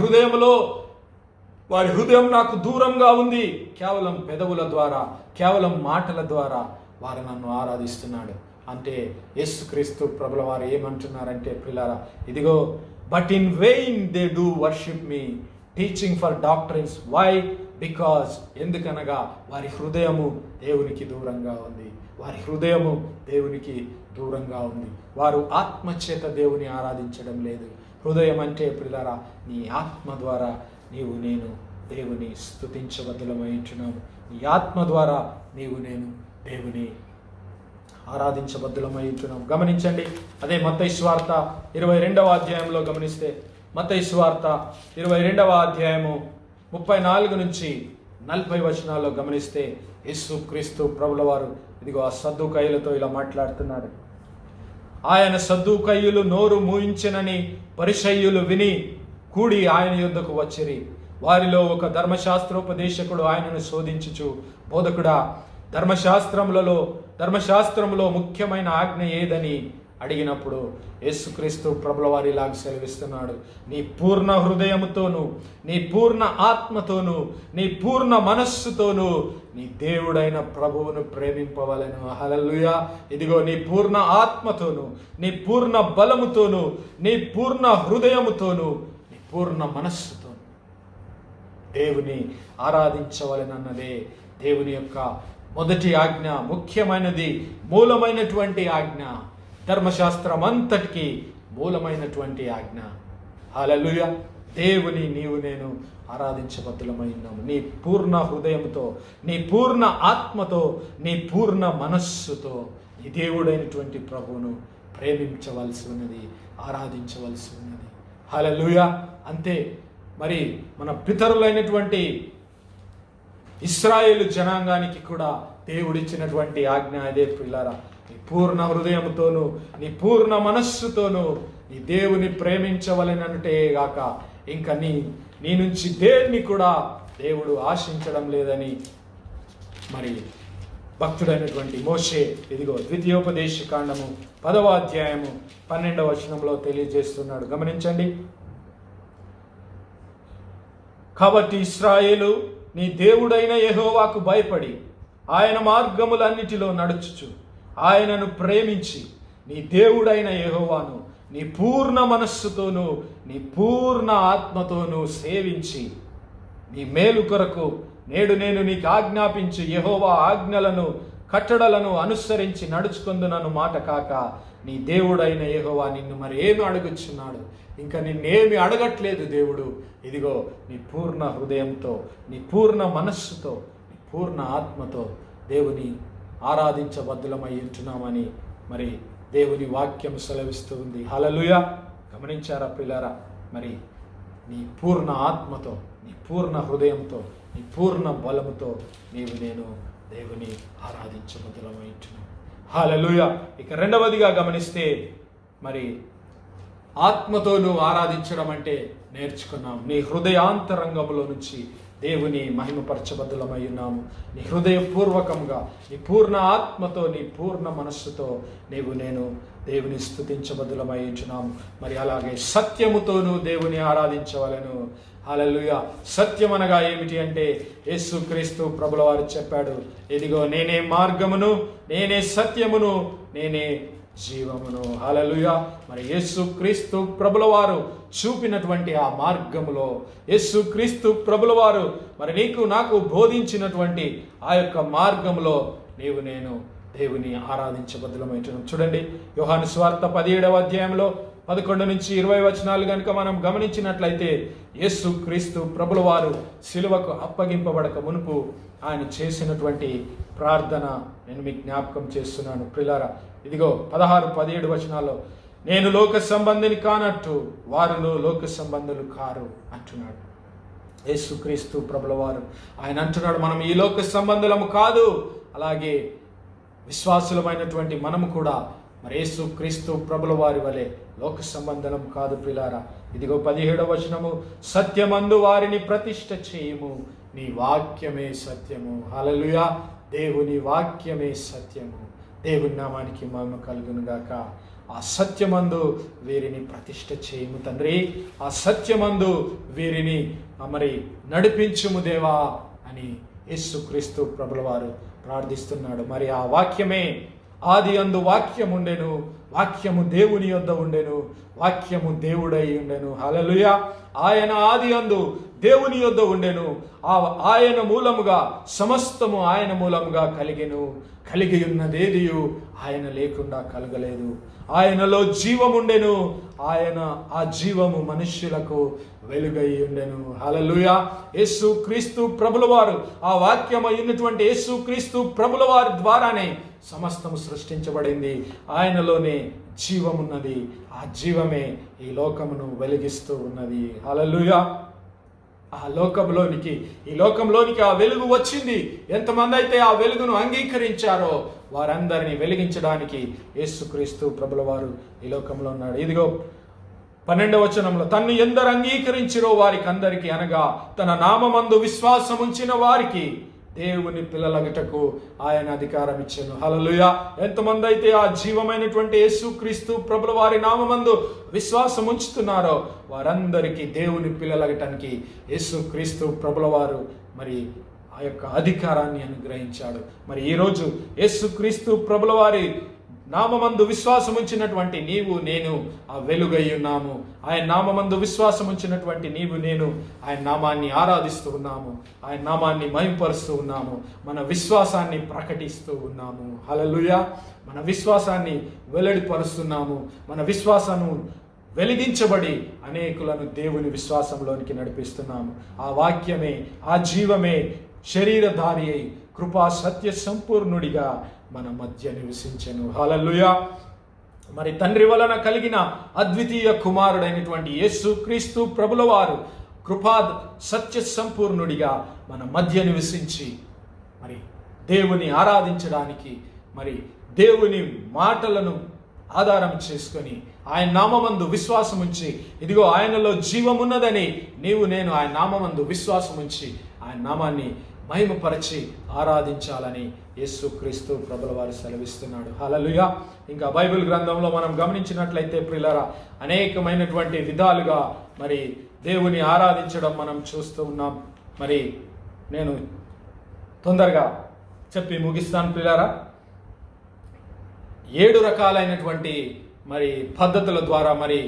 S10: హృదయం నాకు దూరంగా ఉంది. కేవలం పెదవుల ద్వారా, కేవలం మాటల ద్వారా వారు నన్ను ఆరాధిస్తున్నాడు. అంటే యేసుక్రీస్తు ప్రభుల వారు ఏమంటున్నారంటే పిల్లరా, ఇదిగో but in vain they do worship me teaching for doctrines. Why? Because, ఎందుకనగా వారి హృదయము దేవునికి దూరంగా ఉంది. వారి హృదయము దేవునికి దూరంగా ఉంది. వారు ఆత్మచేత దేవుని ఆరాధించడం లేదు. హృదయం అంటే ప్రియులారా, నీ ఆత్మ ద్వారా నీవు నేను దేవుని స్తుతించబద్దులమైంటున్నాము. నీ ఆత్మ ద్వారా నీవు నేను దేవుని ఆరాధించబద్దులమైంటున్నాము. గమనించండి, అదే మత్తయి సువార్త 22వ అధ్యాయంలో గమనిస్తే, మత్తయి సువార్త 22వ అధ్యాయము 34 నుంచి 40 వచనాల్లో గమనిస్తే యేసుక్రీస్తు ప్రభుల వారు ఇదిగో ఆ సద్దూకయ్యులతో ఇలా మాట్లాడుతున్నాడు. ఆయన సద్దూకయ్యులు నోరు మూయించెనని పరిసయ్యులు విని కూడి ఆయన యొద్దకు వచ్చిరి. వారిలో ఒక ధర్మశాస్త్రోపదేశకుడు ఆయనను శోధించుచు, బోధకుడా, ధర్మశాస్త్రములో ముఖ్యమైన ఆజ్ఞ ఏదని అడిగినప్పుడు యేసుక్రీస్తు ప్రభుల వారి ఇలాగ సెలవిస్తున్నాడు. నీ పూర్ణ హృదయముతోను, నీ పూర్ణ ఆత్మతోను, నీ పూర్ణ మనస్సుతోను నీ దేవుడైన ప్రభువును ప్రేమింపవలెను. హల్లెలూయా. ఇదిగో నీ పూర్ణ ఆత్మతోను, నీ పూర్ణ బలముతోను, నీ పూర్ణ హృదయముతోను, నీ పూర్ణ మనస్సుతోను దేవుని ఆరాధించవలెనన్నదే దేవుని యొక్క మొదటి ఆజ్ఞ, ముఖ్యమైనది, మూలమైనటువంటి ఆజ్ఞ, ధర్మశాస్త్రం అంతటికి మూలమైనటువంటి ఆజ్ఞ. హల్లెలూయా. దేవుని నీవు నేను ఆరాధించబద్దులమై ఉన్నాము. నీ పూర్ణ హృదయంతో, నీ పూర్ణ ఆత్మతో, నీ పూర్ణ మనస్సుతో నీ దేవుడైనటువంటి ప్రభువును ప్రేమించవలసి ఉన్నది, ఆరాధించవలసి ఉన్నది. హల్లెలూయా. అంతే. మరి మన పితరులైనటువంటి ఇశ్రాయేలు జనాంగానికి కూడా దేవుడిచ్చినటువంటి ఆజ్ఞ అదే పిల్లారా. నీ పూర్ణ హృదయంతోనూ, నీ పూర్ణ మనస్సుతోనూ నీ దేవుని ప్రేమించవలెనంటే గాక ఇంకా నీ నుంచి దేన్ని కూడా దేవుడు ఆశించడం లేదని మరి భక్తుడైనటువంటి మోషే ఇదిగో ద్వితీయోపదేశ కాండము 10వ అధ్యాయము 12వ వచనంలో తెలియజేస్తున్నాడు. గమనించండి. కాబట్టి ఇశ్రాయేలు నీ దేవుడైన యెహోవాకు భయపడి ఆయన మార్గములన్నిటిలో నడుచుచు ఆయనను ప్రేమించి నీ దేవుడైన యెహోవాను నీ పూర్ణ మనస్సుతోనూ నీ పూర్ణ ఆత్మతోనూ సేవించి నీ మేలు కొరకు నేడు నేను నీకు ఆజ్ఞాపించి యెహోవా ఆజ్ఞలను కట్టడలను అనుసరించి నడుచుకొందునను మాట కాక నీ దేవుడైన యెహోవా నిన్ను మరి ఏమి అడుగుచున్నాడు? ఇంకా నిన్నేమి అడగట్లేదు దేవుడు. ఇదిగో నీ పూర్ణ హృదయంతో, నీ పూర్ణ మనస్సుతో, నీ పూర్ణ ఆత్మతో దేవుని ఆరాధించబద్దులమై ఉంటున్నామని మరి దేవుని వాక్యం సెలవిస్తూ ఉంది. హల్లెలూయా. గమనించారా ప్రియులారా? మరి నీ పూర్ణ ఆత్మతో, నీ పూర్ణ హృదయంతో, నీ పూర్ణ బలముతో నేను దేవుని ఆరాధించబద్దులమైంటున్నాను. హల్లెలూయా. ఇక రెండవదిగా గమనిస్తే మరి ఆత్మతో నువ్వు ఆరాధించడం అంటే నేర్చుకున్నాం. నీ హృదయాంతరంగంలో నుంచి దేవుని మహిమపరచబద్దులమై ఉన్నాము. నీ హృదయపూర్వకంగా, నీ పూర్ణ ఆత్మతో, నీ పూర్ణ మనస్సుతో నేను దేవుని స్తుతించబద్దులమై ఉంటున్నాము. మరి అలాగే సత్యముతోనూ దేవుని ఆరాధించవలెను. హల్లెలూయా. సత్యం అనగా ఏమిటి అంటే యేసుక్రీస్తు ప్రభుల వారు చెప్పాడు, ఇదిగో నేనే మార్గమును, నేనే సత్యమును, నేనే జీవమును. హల్లెలూయా. మరి యేసుక్రీస్తు ప్రభుల వారు చూపినటువంటి ఆ మార్గములో, యేసుక్రీస్తు ప్రభుల వారు మరి నీకు నాకు బోధించినటువంటి ఆ యొక్క మార్గములో నేను దేవుని ఆరాధించబద్దులమైంటున్నాం. చూడండి, యోహాను సువార్త 17వ అధ్యాయంలో 11 నుంచి 20 వచనాలు కనుక మనం గమనించినట్లయితే, యేసుక్రీస్తు ప్రభుల వారు సిలువకు అప్పగింపబడక మునుపు ఆయన చేసినటువంటి ప్రార్థన నేను మీకు జ్ఞాపకం చేస్తున్నాను. ప్రియులారా, ఇదిగో 16, 17 వచనాల్లో, నేను లోక సంబంధిని కానట్టు వారును లోక సంబంధులు కారు అంటున్నాడు యేసుక్రీస్తు ప్రభుల వారు. ఆయన అంటున్నాడు, మనం ఈ లోక సంబంధులము కాదు. అలాగే విశ్వాసులమైనటువంటి మనము కూడా మరి యేసుక్రీస్తు ప్రభుల వారి వలె లోక సంబంధం కాదు ప్రియులారా. ఇదిగో 17వ వచనము, సత్యమందు వారిని ప్రతిష్ఠ చేయము, నీ వాక్యమే సత్యము. హల్లెలూయా. దేవుని వాక్యమే సత్యము. దేవుని నామానికి మహిమ కలుగును గాక. ఆ సత్యమందు వీరిని ప్రతిష్ఠ చేయము తండ్రి, ఆ సత్యమందు వీరిని మరి నడిపించుము దేవా అని యేసుక్రీస్తు ప్రభుల వారు ప్రార్థిస్తున్నాడు. మరి ఆ వాక్యమే, ఆది అందు వాక్యం ఉండెను, వాక్యము దేవుని యొద్ద ఉండెను, వాక్యము దేవుడై ఉండెను. హల్లెలూయా. ఆయన ఆది అందు దేవుని యొద్ద ఉండెను, ఆయన మూలముగా సమస్తము ఆయన మూలముగా కలిగెను, కలిగి ఉన్నదేదియు ఆయన లేకుండా కలగలేదు. ఆయనలో జీవముండెను, ఆయన ఆ జీవము మనుష్యులకు వెలుగై ఉండెను. హల్లెలూయా. యేసుక్రీస్తు ప్రభుల వారు, ఆ వాక్యమై ఉన్నటువంటి యేసుక్రీస్తు ప్రభుల వారి ద్వారానే సమస్తము సృష్టించబడింది. ఆయనలోనే జీవమున్నది, ఆ జీవమే ఈ లోకమును వెలిగిస్తూ ఉన్నది. హల్లెలూయా. ఈ లోకంలోనికి ఆ వెలుగు వచ్చింది. ఎంతమంది అయితే ఆ వెలుగును అంగీకరించారో వారందరినీ వెలిగించడానికి యేసుక్రీస్తు ప్రభుల వారు ఈ లోకంలో ఉన్నాడు. ఇదిగో 12వ వచనంలో, తన్ను ఎందరు అంగీకరించిరో వారికి అందరికీ, అనగా తన నామమందు విశ్వాసం ఉంచిన వారికి దేవుని పిల్లలగటకు ఆయన అధికారం ఇచ్చాను. హల్లెలూయా. ఎంతమంది అయితే ఆ జీవమైనటువంటి యేసుక్రీస్తు ప్రభుల వారి నామమందు విశ్వాసం ఉంచుతున్నారో వారందరికీ దేవుని పిల్లలగటానికి యేసుక్రీస్తు ప్రభుల వారు మరి ఆ యొక్క అధికారాన్ని అనుగ్రహించాడు. మరి ఈరోజు యేసుక్రీస్తు ప్రభుల వారి నామమందు విశ్వాసం ఉంచినటువంటి నీవు నేను ఆ వెలుగై ఉన్నాము. ఆయన నామమందు విశ్వాసం ఉంచినటువంటి నీవు నేను ఆయన నామాన్ని ఆరాధిస్తూ ఉన్నాము, ఆయన నామాన్ని మహిమపరుస్తూ ఉన్నాము, మన విశ్వాసాన్ని ప్రకటిస్తూ ఉన్నాము. హల్లెలూయా. మన విశ్వాసాన్ని వెల్లడిపరుస్తున్నాము. మన విశ్వాసాన్ని వెలిగించబడి అనేకులను దేవుని విశ్వాసంలోనికి నడిపిస్తున్నాము. ఆ వాక్యమే, ఆ జీవమే శరీరధారి అయి కృపా సత్య సంపూర్ణుడిగా మన మధ్య నివసించెను. హల్లెలూయా. మరి తండ్రి వలన కలిగిన అద్వితీయ కుమారుడైనటువంటి యేసుక్రీస్తు ప్రభుల వారు కృపా సత్య సంపూర్ణుడిగా మన మధ్య నివసించి మరి దేవుని ఆరాధించడానికి, మరి దేవుని మాటలను ఆధారం చేసుకొని ఆయన నామమందు విశ్వాసం ఉంచి, ఇదిగో ఆయనలో జీవమున్నదని నేను ఆయన నామమందు విశ్వాసం ఉంచి ఆయన నామాన్ని మహిమపరచి ఆరాధించాలని యేసుక్రీస్తు ప్రభుల వారు సెలవిస్తున్నాడు. హల్లెలూయా. ఇంకా బైబిల్ గ్రంథంలో మనం గమనించినట్లయితే ప్రియులారా, అనేకమైనటువంటి విధాలుగా మరి దేవుని ఆరాధించడం మనం చూస్తూ ఉన్నాం. మరి నేను తొందరగా చెప్పి ముగిస్తాను ప్రియులారా. 7 రకాలైనటువంటి మరి పద్ధతుల ద్వారా మరి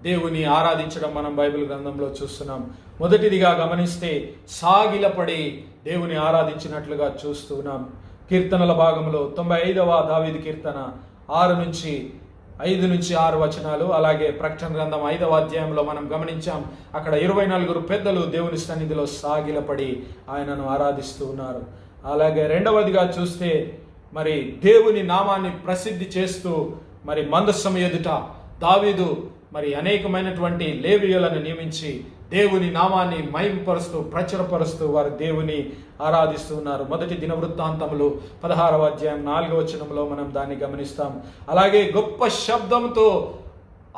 S10: దేవుని ఆరాధించడం మనం బైబిల్ గ్రంథంలో చూస్తున్నాం. మొదటిదిగా గమనిస్తే సాగిలపడి దేవుని ఆరాధించినట్లుగా చూస్తున్నాం. కీర్తనల భాగంలో 95వ దావీదు కీర్తన 5 నుంచి 6 వచనాలు, అలాగే ప్రకటన గ్రంథం 5వ అధ్యాయంలో మనం గమనించాం. అక్కడ 24 పెద్దలు దేవుని సన్నిధిలో సాగిలపడి ఆయనను ఆరాధిస్తూ ఉన్నారు. అలాగే రెండవదిగా చూస్తే మరి దేవుని నామాన్ని ప్రసిద్ధి చేస్తూ మరి మందస్సం ఎదుట దావీదు మరి అనేకమైనటువంటి లేవీయులను నియమించి దేవుని నామాన్ని మహిమపరుస్తూ ప్రచురపరుస్తూ వారు దేవుని ఆరాధిస్తున్నారు. మొదటి దినవృత్తాంతములు 16వ అధ్యాయం 4వ వచనంలో మనం దాన్ని గమనిస్తాం. అలాగే గొప్ప శబ్దంతో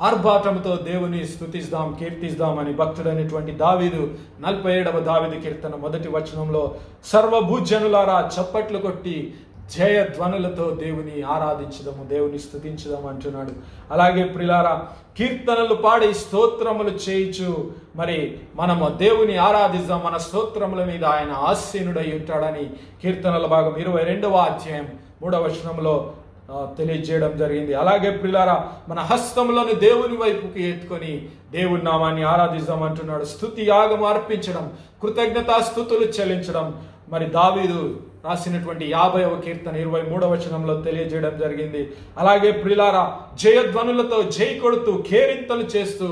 S10: ఆర్భాటంతో దేవుని స్తుతిస్తాం, కీర్తిస్తాం అని భక్తుడైనటువంటి దావీదు 47వ దావీదు కీర్తన 1వ వచనంలో సర్వభూజనులారా చప్పట్లు కొట్టి జయ ధ్వనులతో దేవుని ఆరాధించదము, దేవుని స్తుతించదము అంటున్నాడు. అలాగే ప్రిలారా, కీర్తనలు పాడి స్తోత్రములు చేయించు మరి మనము దేవుని ఆరాధిద్దాం. మన స్తోత్రముల మీద ఆయన ఆసీనుడై ఉంటాడని కీర్తనల భాగం 22వ అధ్యాయం 3వ వచనంలో తెలియజేయడం జరిగింది. అలాగే ప్రిలారా, మన హస్తములను దేవుని వైపుకి ఎత్తుకొని దేవుని నామాన్ని ఆరాధిద్దాం అంటున్నాడు. స్తుతి యాగం అర్పించడం, కృతజ్ఞతాస్తుతులు చెల్లించడం మరి దావీదు రాసినటువంటి 50వ కీర్తన 23వ వచనంలో తెలియజేయడం జరిగింది. అలాగే ప్రిలారా, జయధ్వనులతో జై కొడుతూ కేరింతలు చేస్తూ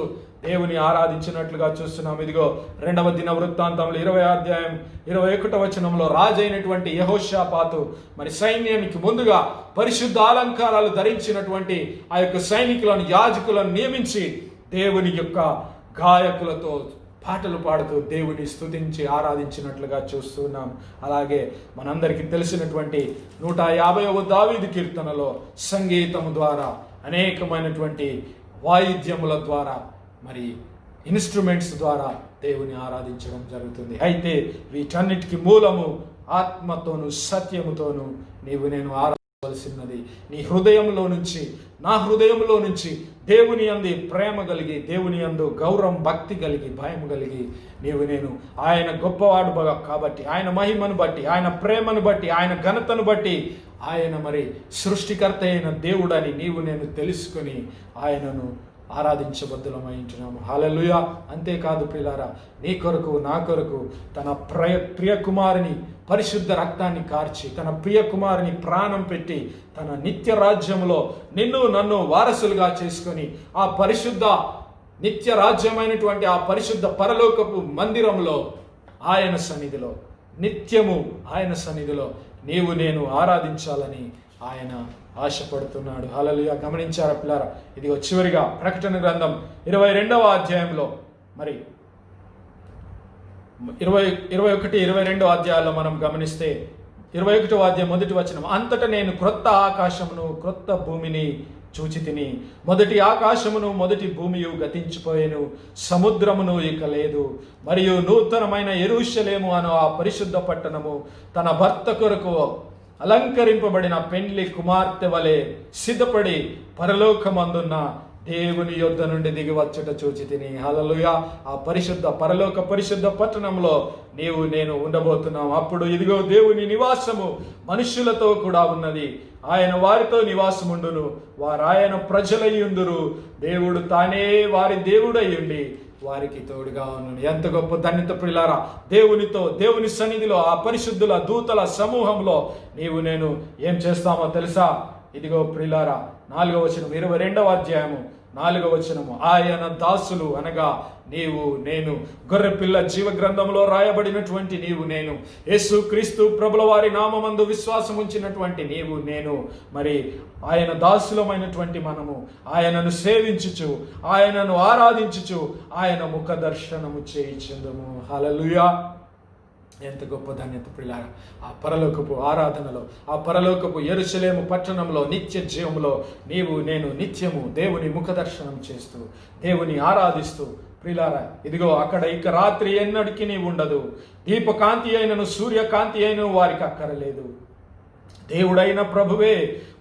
S10: దేవుని ఆరాధించినట్లుగా చూస్తున్నాం. ఇదిగో 2వ దినవృత్తాంతంలో 20వ అధ్యాయం 21వ వచనంలో రాజైనటువంటి యెహోషాపాతు మరి సైన్యానికి ముందుగా పరిశుద్ధ అలంకారాలు ధరించినటువంటి ఆ యొక్క సైనికులను, యాజకులను నియమించి దేవుని యొక్క గాయకులతో పాటలు పాడుతూ దేవుని స్తుతించి ఆరాధించినట్లుగా చూస్తున్నాం. అలాగే మనందరికీ తెలిసినటువంటి 150వ దావీదు కీర్తనలో సంగీతము ద్వారా అనేకమైనటువంటి వాయిద్యముల ద్వారా మరి ఇన్స్ట్రుమెంట్స్ ద్వారా దేవుని ఆరాధించడం జరుగుతుంది. అయితే వీటన్నిటికీ మూలము ఆత్మతోను సత్యముతోను నీవు నేను ఆరాధించవలసినది. నీ హృదయంలో నుంచి, నా హృదయంలో నుంచి దేవుని యందు ప్రేమ కలిగి, దేవుని యందు గౌరవం, భక్తి కలిగి, భయం కలిగి నీవు నేను ఆయన గొప్పవాడు కాబట్టి, ఆయన మహిమను బట్టి, ఆయన ప్రేమను బట్టి, ఆయన ఘనతను బట్టి, ఆయన మరి సృష్టికర్త అయిన దేవుడని నీవు నేను తెలుసుకొని ఆయనను ఆరాధించబద్దులమై ఉంటున్నాము. హల్లెలూయా. అంతేకాదు ప్రియులారా, నీ కొరకు నా కొరకు తన ప్రియ కుమారుని పరిశుద్ధ రక్తాన్ని కార్చి, తన ప్రియ కుమారుని ప్రాణం పెట్టి తన నిత్య రాజ్యంలో నిన్ను నన్ను వారసులుగా చేసుకొని ఆ పరిశుద్ధ నిత్య రాజ్యమైనటువంటి ఆ పరిశుద్ధ పరలోకపు మందిరంలో ఆయన సన్నిధిలో నిత్యము ఆయన సన్నిధిలో నీవు నేను ఆరాధించాలని ఆయన ఆశపడుతున్నాడు. హల్లెలూయా. గమనించారా పిల్లారా? ఇదిగో చివరిగా ప్రకటన గ్రంథం 22వ అధ్యాయంలో మరి 21, 22 అధ్యాయాల్లో మనం గమనిస్తే 21వ అధ్యాయం 1వ వచనం, అంతటా నేను క్రొత్త ఆకాశమును క్రొత్త భూమిని చూచితిని. మొదటి ఆకాశమును మొదటి భూమియు గతించిపోయేను, సముద్రమును ఇక లేదు. మరియు నూతనమైన యెరూషలేము అను ఆ పరిశుద్ధ పట్టణము తన భర్త కొరకు అలంకరింపబడిన పెండ్లి కుమార్తె వలె సిద్ధపడి పరలోకమందున్న దేవుని యొద్ద నుండి దిగి వచ్చుట చూచితిని. హల్లెలూయా. ఆ పరిశుద్ధ పరలోక పరిశుద్ధ పట్టణంలో నీవు నేను ఉండబోతున్నాం. అప్పుడు ఇదిగో దేవుని నివాసము మనుష్యులతో కూడా ఉన్నది. ఆయన వారితో నివాసముండును, వారు ఆయన ప్రజలయ్యుందురు. దేవుడు తానే వారి దేవుడయ్యుండి వారికి తోడుగా ఉన్నను. ఎంత గొప్ప ధన్యత ప్రియులారా! దేవునితో, దేవుని సన్నిధిలో, ఆ పరిశుద్ధుల దూతల సమూహంలో నీవు నేను ఏం చేస్తామో తెలుసా? ఇదిగో ప్రియులారా, 4వ వచనం 22వ అధ్యాయము 4వ వచనము, ఆయన దాసులు అనగా నీవు నేను, గొర్రెపిల్ల జీవ గ్రంథంలో రాయబడినటువంటి నీవు నేను, యేసు క్రీస్తు ప్రభుల వారి నామమందు విశ్వాసం ఉంచినటువంటి నీవు నేను, మరి ఆయన దాసులమైనటువంటి మనము ఆయనను సేవించుచు, ఆయనను ఆరాధించుచు, ఆయన ముఖ దర్శనము చేయించుందుము. హల్లెలూయా. ఎంత గొప్ప ధన్యత ప్రియులారా! ఆ పరలోకపు ఆరాధనలో, ఆ పరలోకపు యెరూషలేము పట్టణంలో, నిత్య జీవంలో నీవు నేను నిత్యము దేవుని ముఖ దర్శనం చేస్తూ, దేవుని ఆరాధిస్తూ ప్రియులారా, ఇదిగో అక్కడ ఇక రాత్రి ఎన్నటికీ నీవు ఉండదు. దీపకాంతి అయినను సూర్యకాంతి అయినను వారికి అక్కరలేదు. దేవుడైన ప్రభువే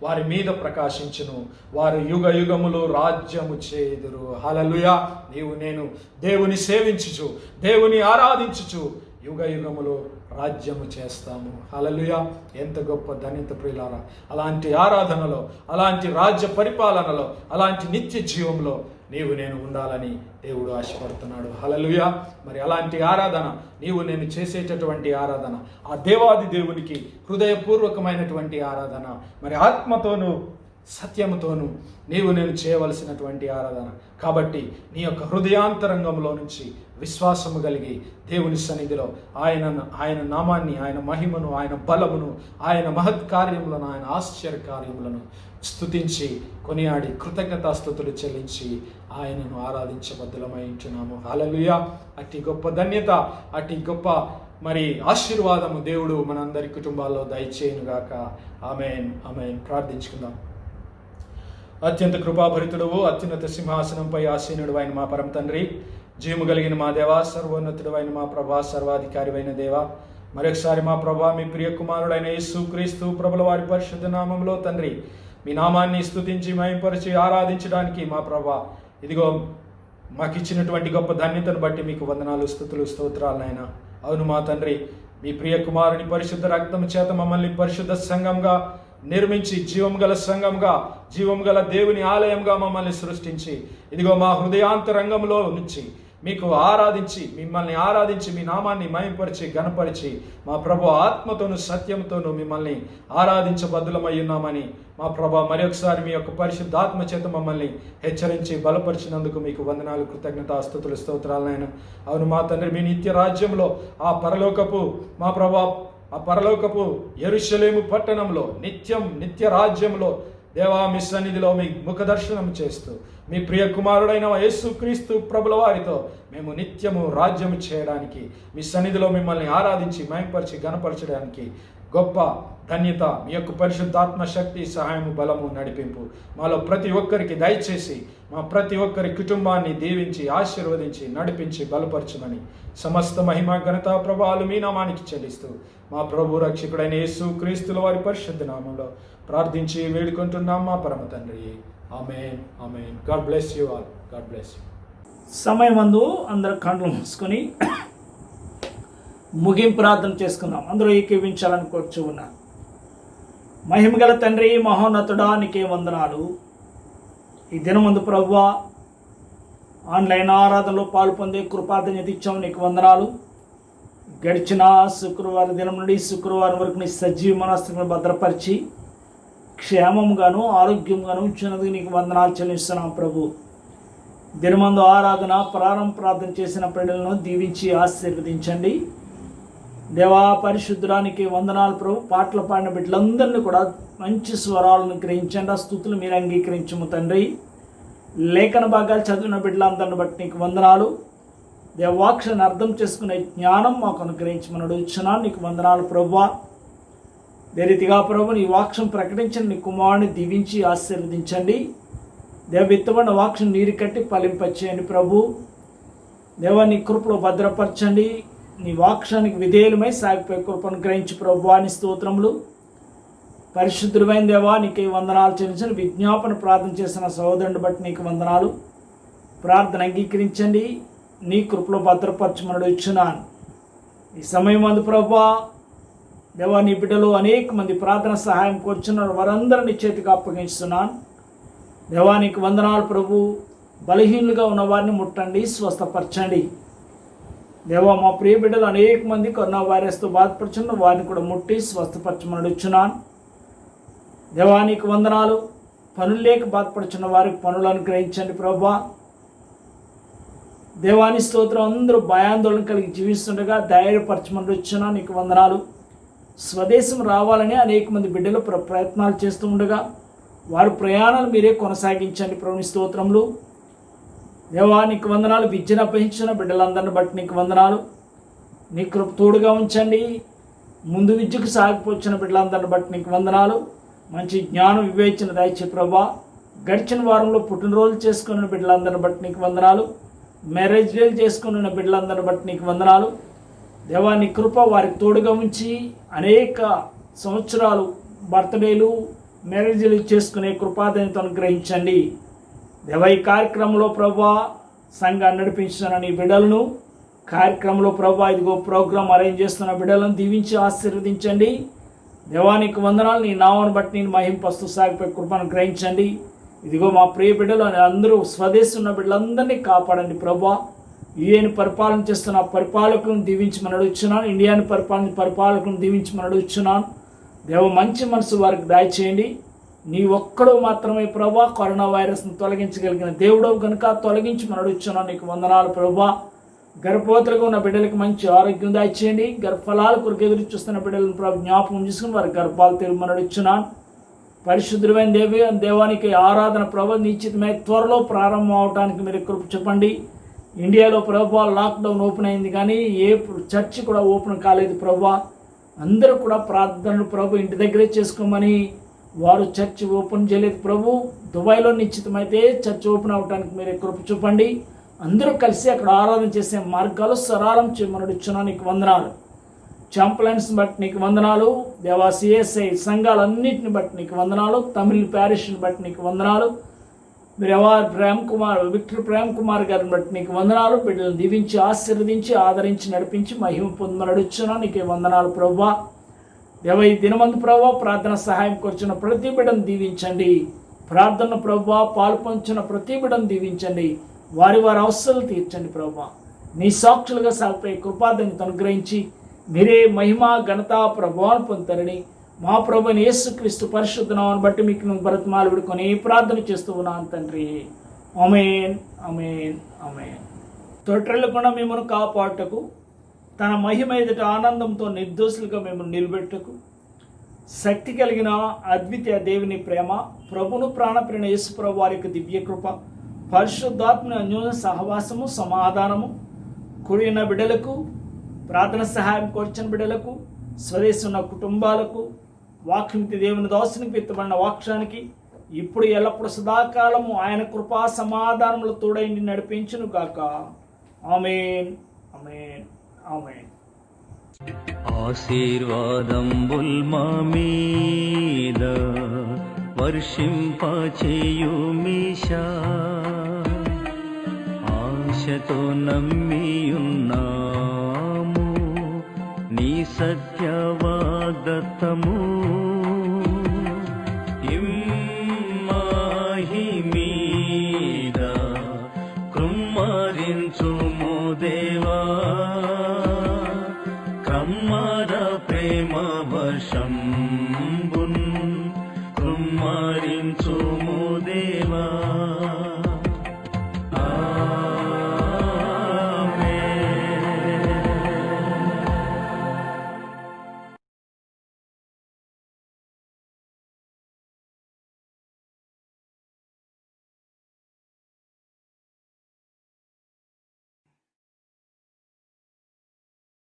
S10: వారి మీద ప్రకాశించును, వారు యుగ యుగములు రాజ్యము చేయుదురు. హల్లెలూయా. నీవు నేను దేవుని సేవించుచు, దేవుని ఆరాధించుచు యుగ యుగములు రాజ్యము చేస్తాము. హల్లెలూయా. ఎంత గొప్ప ధన్యత ప్రియులారా! అలాంటి ఆరాధనలో, అలాంటి రాజ్య పరిపాలనలో, అలాంటి నిత్య జీవంలో నీవు నేను ఉండాలని దేవుడు ఆశపడుతున్నాడు. హల్లెలూయా. మరి అలాంటి ఆరాధన, నీవు నేను చేసేటటువంటి ఆరాధన, ఆ దేవాది దేవునికి హృదయపూర్వకమైనటువంటి ఆరాధన, మరి ఆత్మతోనూ సత్యముతోనూ నేను చేయవలసినటువంటి ఆరాధన. కాబట్టి నీ యొక్క హృదయాంతరంగంలో నుంచి విశ్వాసము కలిగి దేవుని సన్నిధిలో ఆయన నామాన్ని, ఆయన మహిమను, ఆయన బలమును, ఆయన మహత్కార్యములను, ఆయన ఆశ్చర్యకార్యములను స్తుతించి కొనియాడి కృతజ్ఞతాస్తుతులు చెల్లించి ఆయనను ఆరాధించబద్దులమై ఉంటున్నాము. హల్లెలూయా. అట్టి గొప్ప ధన్యత, అట్టి గొప్ప ఆశీర్వాదము దేవుడు మనందరి కుటుంబాల్లో దయచేయునుగాక. ఆమేన్, ఆమేన్. ప్రార్థించుకుందాం. అత్యంత కృపాభరితుడవు, అత్యున్నత సింహాసనంపై ఆసీనుడు అయిన మా పరమ తండ్రి, జీవము కలిగిన మా దేవ, సర్వోన్నతుడు అయిన మా ప్రభా, సర్వాధికారి అయిన దేవ, మరొకసారి మా ప్రభా, మీ ప్రియ కుమారుడైన యేసుక్రీస్తు ప్రభుల వారి పరిశుద్ధ నామంలో తండ్రి, మీ నామాన్ని స్తుతించి మహిమపరిచి ఆరాధించడానికి మా ప్రభా, ఇదిగో మాకు ఇచ్చినటువంటి గొప్ప ధన్యతను బట్టి మీకు వందనాలు, స్తుతులు, స్తోత్రాలు నాయన. అవును మా తండ్రి, మీ ప్రియ కుమారుని పరిశుద్ధ రక్తం చేత మమ్మల్ని పరిశుద్ధ సంఘంగా నిర్మించి, జీవం గల సంఘంగా, జీవం గల దేవుని ఆలయంగా మమ్మల్ని సృష్టించి, ఇదిగో మా హృదయాంతరంగంలో నుంచి మీకు ఆరాధించి, మిమ్మల్ని ఆరాధించి, మీ నామాన్ని మహిమపరిచి ఘనపరిచి, మా ప్రభు ఆత్మతోను సత్యంతోనూ మిమ్మల్ని ఆరాధించబద్దులమై ఉన్నామని మా ప్రభు మరొకసారి మీ యొక్క పరిశుద్ధాత్మ చేత మమ్మల్ని హెచ్చరించి బలపరిచినందుకు మీకు వందనాలు, కృతజ్ఞత, స్తుతులు, స్తోత్రాలనైనా. అవును మా తండ్రి, మీ నిత్య రాజ్యంలో ఆ పరలోకపు యెరూషలేము పట్టణంలో నిత్య రాజ్యంలో దేవా, మీ సన్నిధిలో మీ ముఖ దర్శనం చేస్తూ మీ ప్రియ కుమారుడైన యేసుక్రీస్తు ప్రభుల వారితో మేము నిత్యము రాజ్యము చేయడానికి, మీ సన్నిధిలో మిమ్మల్ని ఆరాధించి మహిమపరిచి ఘనపరచడానికి గొప్ప ధన్యత మీ యొక్క పరిశుద్ధాత్మ శక్తి, సహాయము, బలము, నడిపింపు మాలో ప్రతి ఒక్కరికి దయచేసి మా ప్రతి ఒక్కరి కుటుంబాన్ని దీవించి ఆశీర్వదించి నడిపించి బలపరచమని సమస్త మహిమ, ఘనత, ప్రభావాలు మీ నామానికి చెల్లిస్తూ మా ప్రభు రక్షకుడైన యేసుక్రీస్తుల వారి పరిశుద్ధ నామంలో ప్రార్థించి వేడుకుంటున్నాం మా పరమ తండ్రి. Amen, amen. God bless you all. God bless you.
S3: సమయమందు అందరూ కళ్ళు మూసుకొని ముగింపు ప్రార్థన చేసుకుందాం. అందరూ ఏకీవించాలని కోరుచు ఉన్నాను. మహిమగల తండ్రి, మహోన్నతుడా, నీకే వందనాలు. ఈ దినమందు ప్రభువా, ఆన్లైన్ ఆరాధనలో పాలు పొందే కృపాధన్యత ఇచ్చాము, నీకు వందనాలు. గడిచిన శుక్రవారం దినం నుండి శుక్రవారం వరకు నీ సజీవ మనస్సును భద్రపరిచి క్షేమంగాను ఆరోగ్యంగాను ఉంచినందుకు నీకు వందనాలు చెల్లిస్తున్నాం ప్రభు. దినమందు ఆరాధన ప్రార్థన చేసిన పిల్లలను దీవించి ఆశీర్వదించండి దేవా. పరిశుద్ధుడానికి వందనాలు ప్రభు. పాటలు పాడిన బిడ్డలందరినీ కూడా మంచి స్వరాలను గ్రహించండి, ఆ స్థుతులు మీరు అంగీకరించము తండ్రి. లేఖన భాగాలు చదివిన బిడ్డలందరిని బట్టి నీకు వందనాలు. దేవాక్షను అర్థం చేసుకునే జ్ఞానం మాకు అనుగ్రహించమని అడుగుచున్నాను, నీకు వందనాలు ప్రభువా. అదే రీతిగా ప్రభు, నీ వాక్యం ప్రకటించిన నీ కుమారుని దీవించి ఆశీర్వదించండి. విత్తబడిన వాక్యం నీరు కట్టి ఫలింపచేయండి ప్రభు. దేవా, నీ కృపలో భద్రపరచండి. నీ వాక్యానికి విధేయులమై సాగిపోయే కృపను గ్రహించి ప్రభువా, నీ స్తోత్రములు. పరిశుద్ధుడైన దేవా, నీకే వందనాలు చెల్లించండి. విజ్ఞాపన ప్రార్థన చేసిన సహోదరుని బట్టి నీకు వందనాలు. ప్రార్థన అంగీకరించండి, నీ కృపలో భద్రపరచమని ఇచ్చున్నాను. ఈ సమయం అందు ప్రభువా దేవా, నీ బిడ్డలు అనేక మంది ప్రార్థన సహాయం కోరుచున్నారు, వారందరినీ చేతికి అప్పగిస్తున్నాను దేవా. నీకు వందనాలు ప్రభు. బలహీనులుగా ఉన్న వారిని ముట్టండి, స్వస్థపరచండి దేవా. మా ప్రియ బిడ్డలు అనేక మంది కరోనా వైరస్తో బాధపడుచున్న వారిని కూడా ముట్టి స్వస్థపరచమని అడుగుచున్నాను దేవా. నీకు వందనాలు. పనులు లేక బాధపడుచున్న వారికి పనులను గ్రహించండి ప్రభా. దేవాని స్తోత్రం. అందరూ భయాందోళన కలిగి జీవిస్తుండగా ధైర్యపరచమని అడుగుచున్నాను, నీకు వందనాలు. స్వదేశం రావాలని అనేక మంది బిడ్డలు ప్రయత్నాలు చేస్తూ ఉండగా వారి ప్రయాణాలు మీరే కొనసాగించండి ప్రభుని స్తోత్రములు దేవా. నీకు వందనాలు. విద్యను అపహరించిన బిడ్డలందరిని బట్టి నీకు వందనాలు. నీ కృప తోడుగా ఉంచండి. ముందు విద్యకు సాగిపోవచ్చిన బిడ్డలందరిని బట్టి నీకు వందనాలు. మంచి జ్ఞానం వివేచన దయచే ప్రభా. గడిచిన వారంలో పుట్టినరోజు చేసుకున్న బిడ్డలందరిని బట్టి నీకు వందనాలు. మ్యారేజ్ డేలు చేసుకున్న బిడ్డలందరిని బట్టి నీకు వందనాలు దేవా. నీ కృప వారికి తోడుగా ఉంచి అనేక సంవత్సరాలు బర్త్డేలు, మ్యారేజ్లు చేసుకునే కృపాదనితో అనుగ్రహించండి దేవా. ఈ కార్యక్రమంలో ప్రభా సంఘాన్ని నడిపించిన నీ బిడ్డలను, కార్యక్రమంలో ప్రభా ఇదిగో ప్రోగ్రాం అరేంజ్ చేస్తున్న బిడ్డలను దీవించి ఆశీర్వదించండి దేవా. నీకు వందనాలు. నీ నామను బట్టి నేను మహింపస్తూ సాగిపోయి కృపను గ్రహించండి. ఇదిగో మా ప్రియ బిడ్డలు అందరూ స్వదేశం ఉన్న బిడ్డలందరినీ కాపాడండి ప్రభా. యుఏని పరిపాలన చేస్తున్న పరిపాలకులను దీవించమని అడుగుచున్నాను. ఇండియాని పరిపాలకులను దీవించమని అడుగుచున్నాను దేవ. మంచి మనసు వారికి దయచేయండి. నీ ఒక్కడు మాత్రమే ప్రభా కరోనా వైరస్ను తొలగించగలిగిన దేవుడవు కనుక తొలగించి మనడుచున్నాం. నీకు వందనాలు ప్రభా. గర్భవతులుగా ఉన్న బిడ్డలకు మంచి ఆరోగ్యం దాచేయండి. గర్భఫలాల కొరకు ఎదురు చూస్తున్న బిడ్డలను ప్రభు జ్ఞాపకం చేసుకుని వారి గర్భాలు తెలుగు మనడుచున్నాను. పరిశుద్ధమైన దేవానికి ఆరాధన ప్రభు నిశ్చితమై త్వరలో ప్రారంభం అవడానికి మీరు కృప చెప్పండి. ఇండియాలో ప్రభు లాక్డౌన్ ఓపెన్ అయింది కానీ ఏ చర్చి కూడా ఓపెన్ కాలేదు ప్రభు. అందరూ కూడా ప్రార్థనలు ప్రభు ఇంటి దగ్గరే చేసుకోమని వారు చర్చ్ ఓపెన్ చేయలేదు ప్రభు. దుబాయ్లో నిశ్చితమైతే చర్చ్ ఓపెన్ అవడానికి మీరు కృప చూపండి. అందరూ కలిసి అక్కడ ఆరాధన చేసే మార్గాలు సరళం చేయమనడుచున్నా. నీకు వందనాలు. చాంప్లైన్స్ బట్టి నీకు వందనాలు దేవా. సిఎస్ఐ సంఘాలన్నింటిని బట్టి నీకు వందనాలు. తమిళ్ ప్యారిష్ని బట్టి నీకు వందనాలు. మీరు విక్టర్ ప్రేమ్ కుమార్ గారిని బట్టి నీకు వందనాలు. బిడ్డలను దీవించి ఆశీర్వదించి ఆదరించి నడిపించి మహిమ పొందమనడుచున్నా. నీకే వందనాలు ప్రభా. దేవ ఈ దినమందు ప్రభా ప్రార్థన సహాయం కూర్చున్న ప్రతి బిడ్డను దీవించండి. ప్రార్థన ప్రభా పాల్పంచిన ప్రతి బిడ్డను దీవించండి. వారి అవసరాలు తీర్చండి ప్రభా. నీ సాక్షులుగా సాగిపోయే కృపాదన్ని అనుగ్రహించి మీరే మహిమ ఘనత ప్రభావాన్ని పొందుతారని మా ప్రభుని యేసుక్రీస్తు పరిశుద్ధ నామమును బట్టి మీకు నేను బ్రతిమాలు విడుకొని ప్రార్థన చేస్తూ ఉన్నాను తండ్రి. ఆమేన్ ఆమేన్ ఆమేన్. తొట్రెళ్ళకుండా మిమ్మల్ని కాపాడుటకు తన మహిమ ఎదుట ఆనందంతో నిర్దోషులుగా మిమ్మల్ని నిలబెట్టుటకు శక్తి కలిగిన అద్వితీయ దేవుని ప్రేమ, ప్రభును ప్రాణప్రియ యేసు ప్రభు వారి యొక్క దివ్య కృప, పరిశుద్ధాత్మ అన్యోన్య సహవాసము సమాధానము కూడిన బిడ్డలకు, ప్రార్థన సహాయం కోర్చిన బిడ్డలకు, స్వదేశం ఉన్న కుటుంబాలకు, వాక్యంతి దేవుని దాసునికి విత్తబడిన వాక్యానికి ఇప్పుడు ఎల్లప్పుడు సదాకాలము ఆయన కృపా సమాధానములు తోడైండి నడిపించును గాక. ఆమేన్ ఆమేన్ ఆమేన్.
S2: ఆశీర్వాదంబుల్ మా మీద వర్షింపచేయుమీశా, ఆశతో నమ్మియున్నాము నీ సత్యవాగ్దత్తము. ఇమ్మాహి మీద కృమ్మరించుము దేవా, కమ్మర ప్రేమ వర్షంబున్ కృమ్మరించుము దేవా.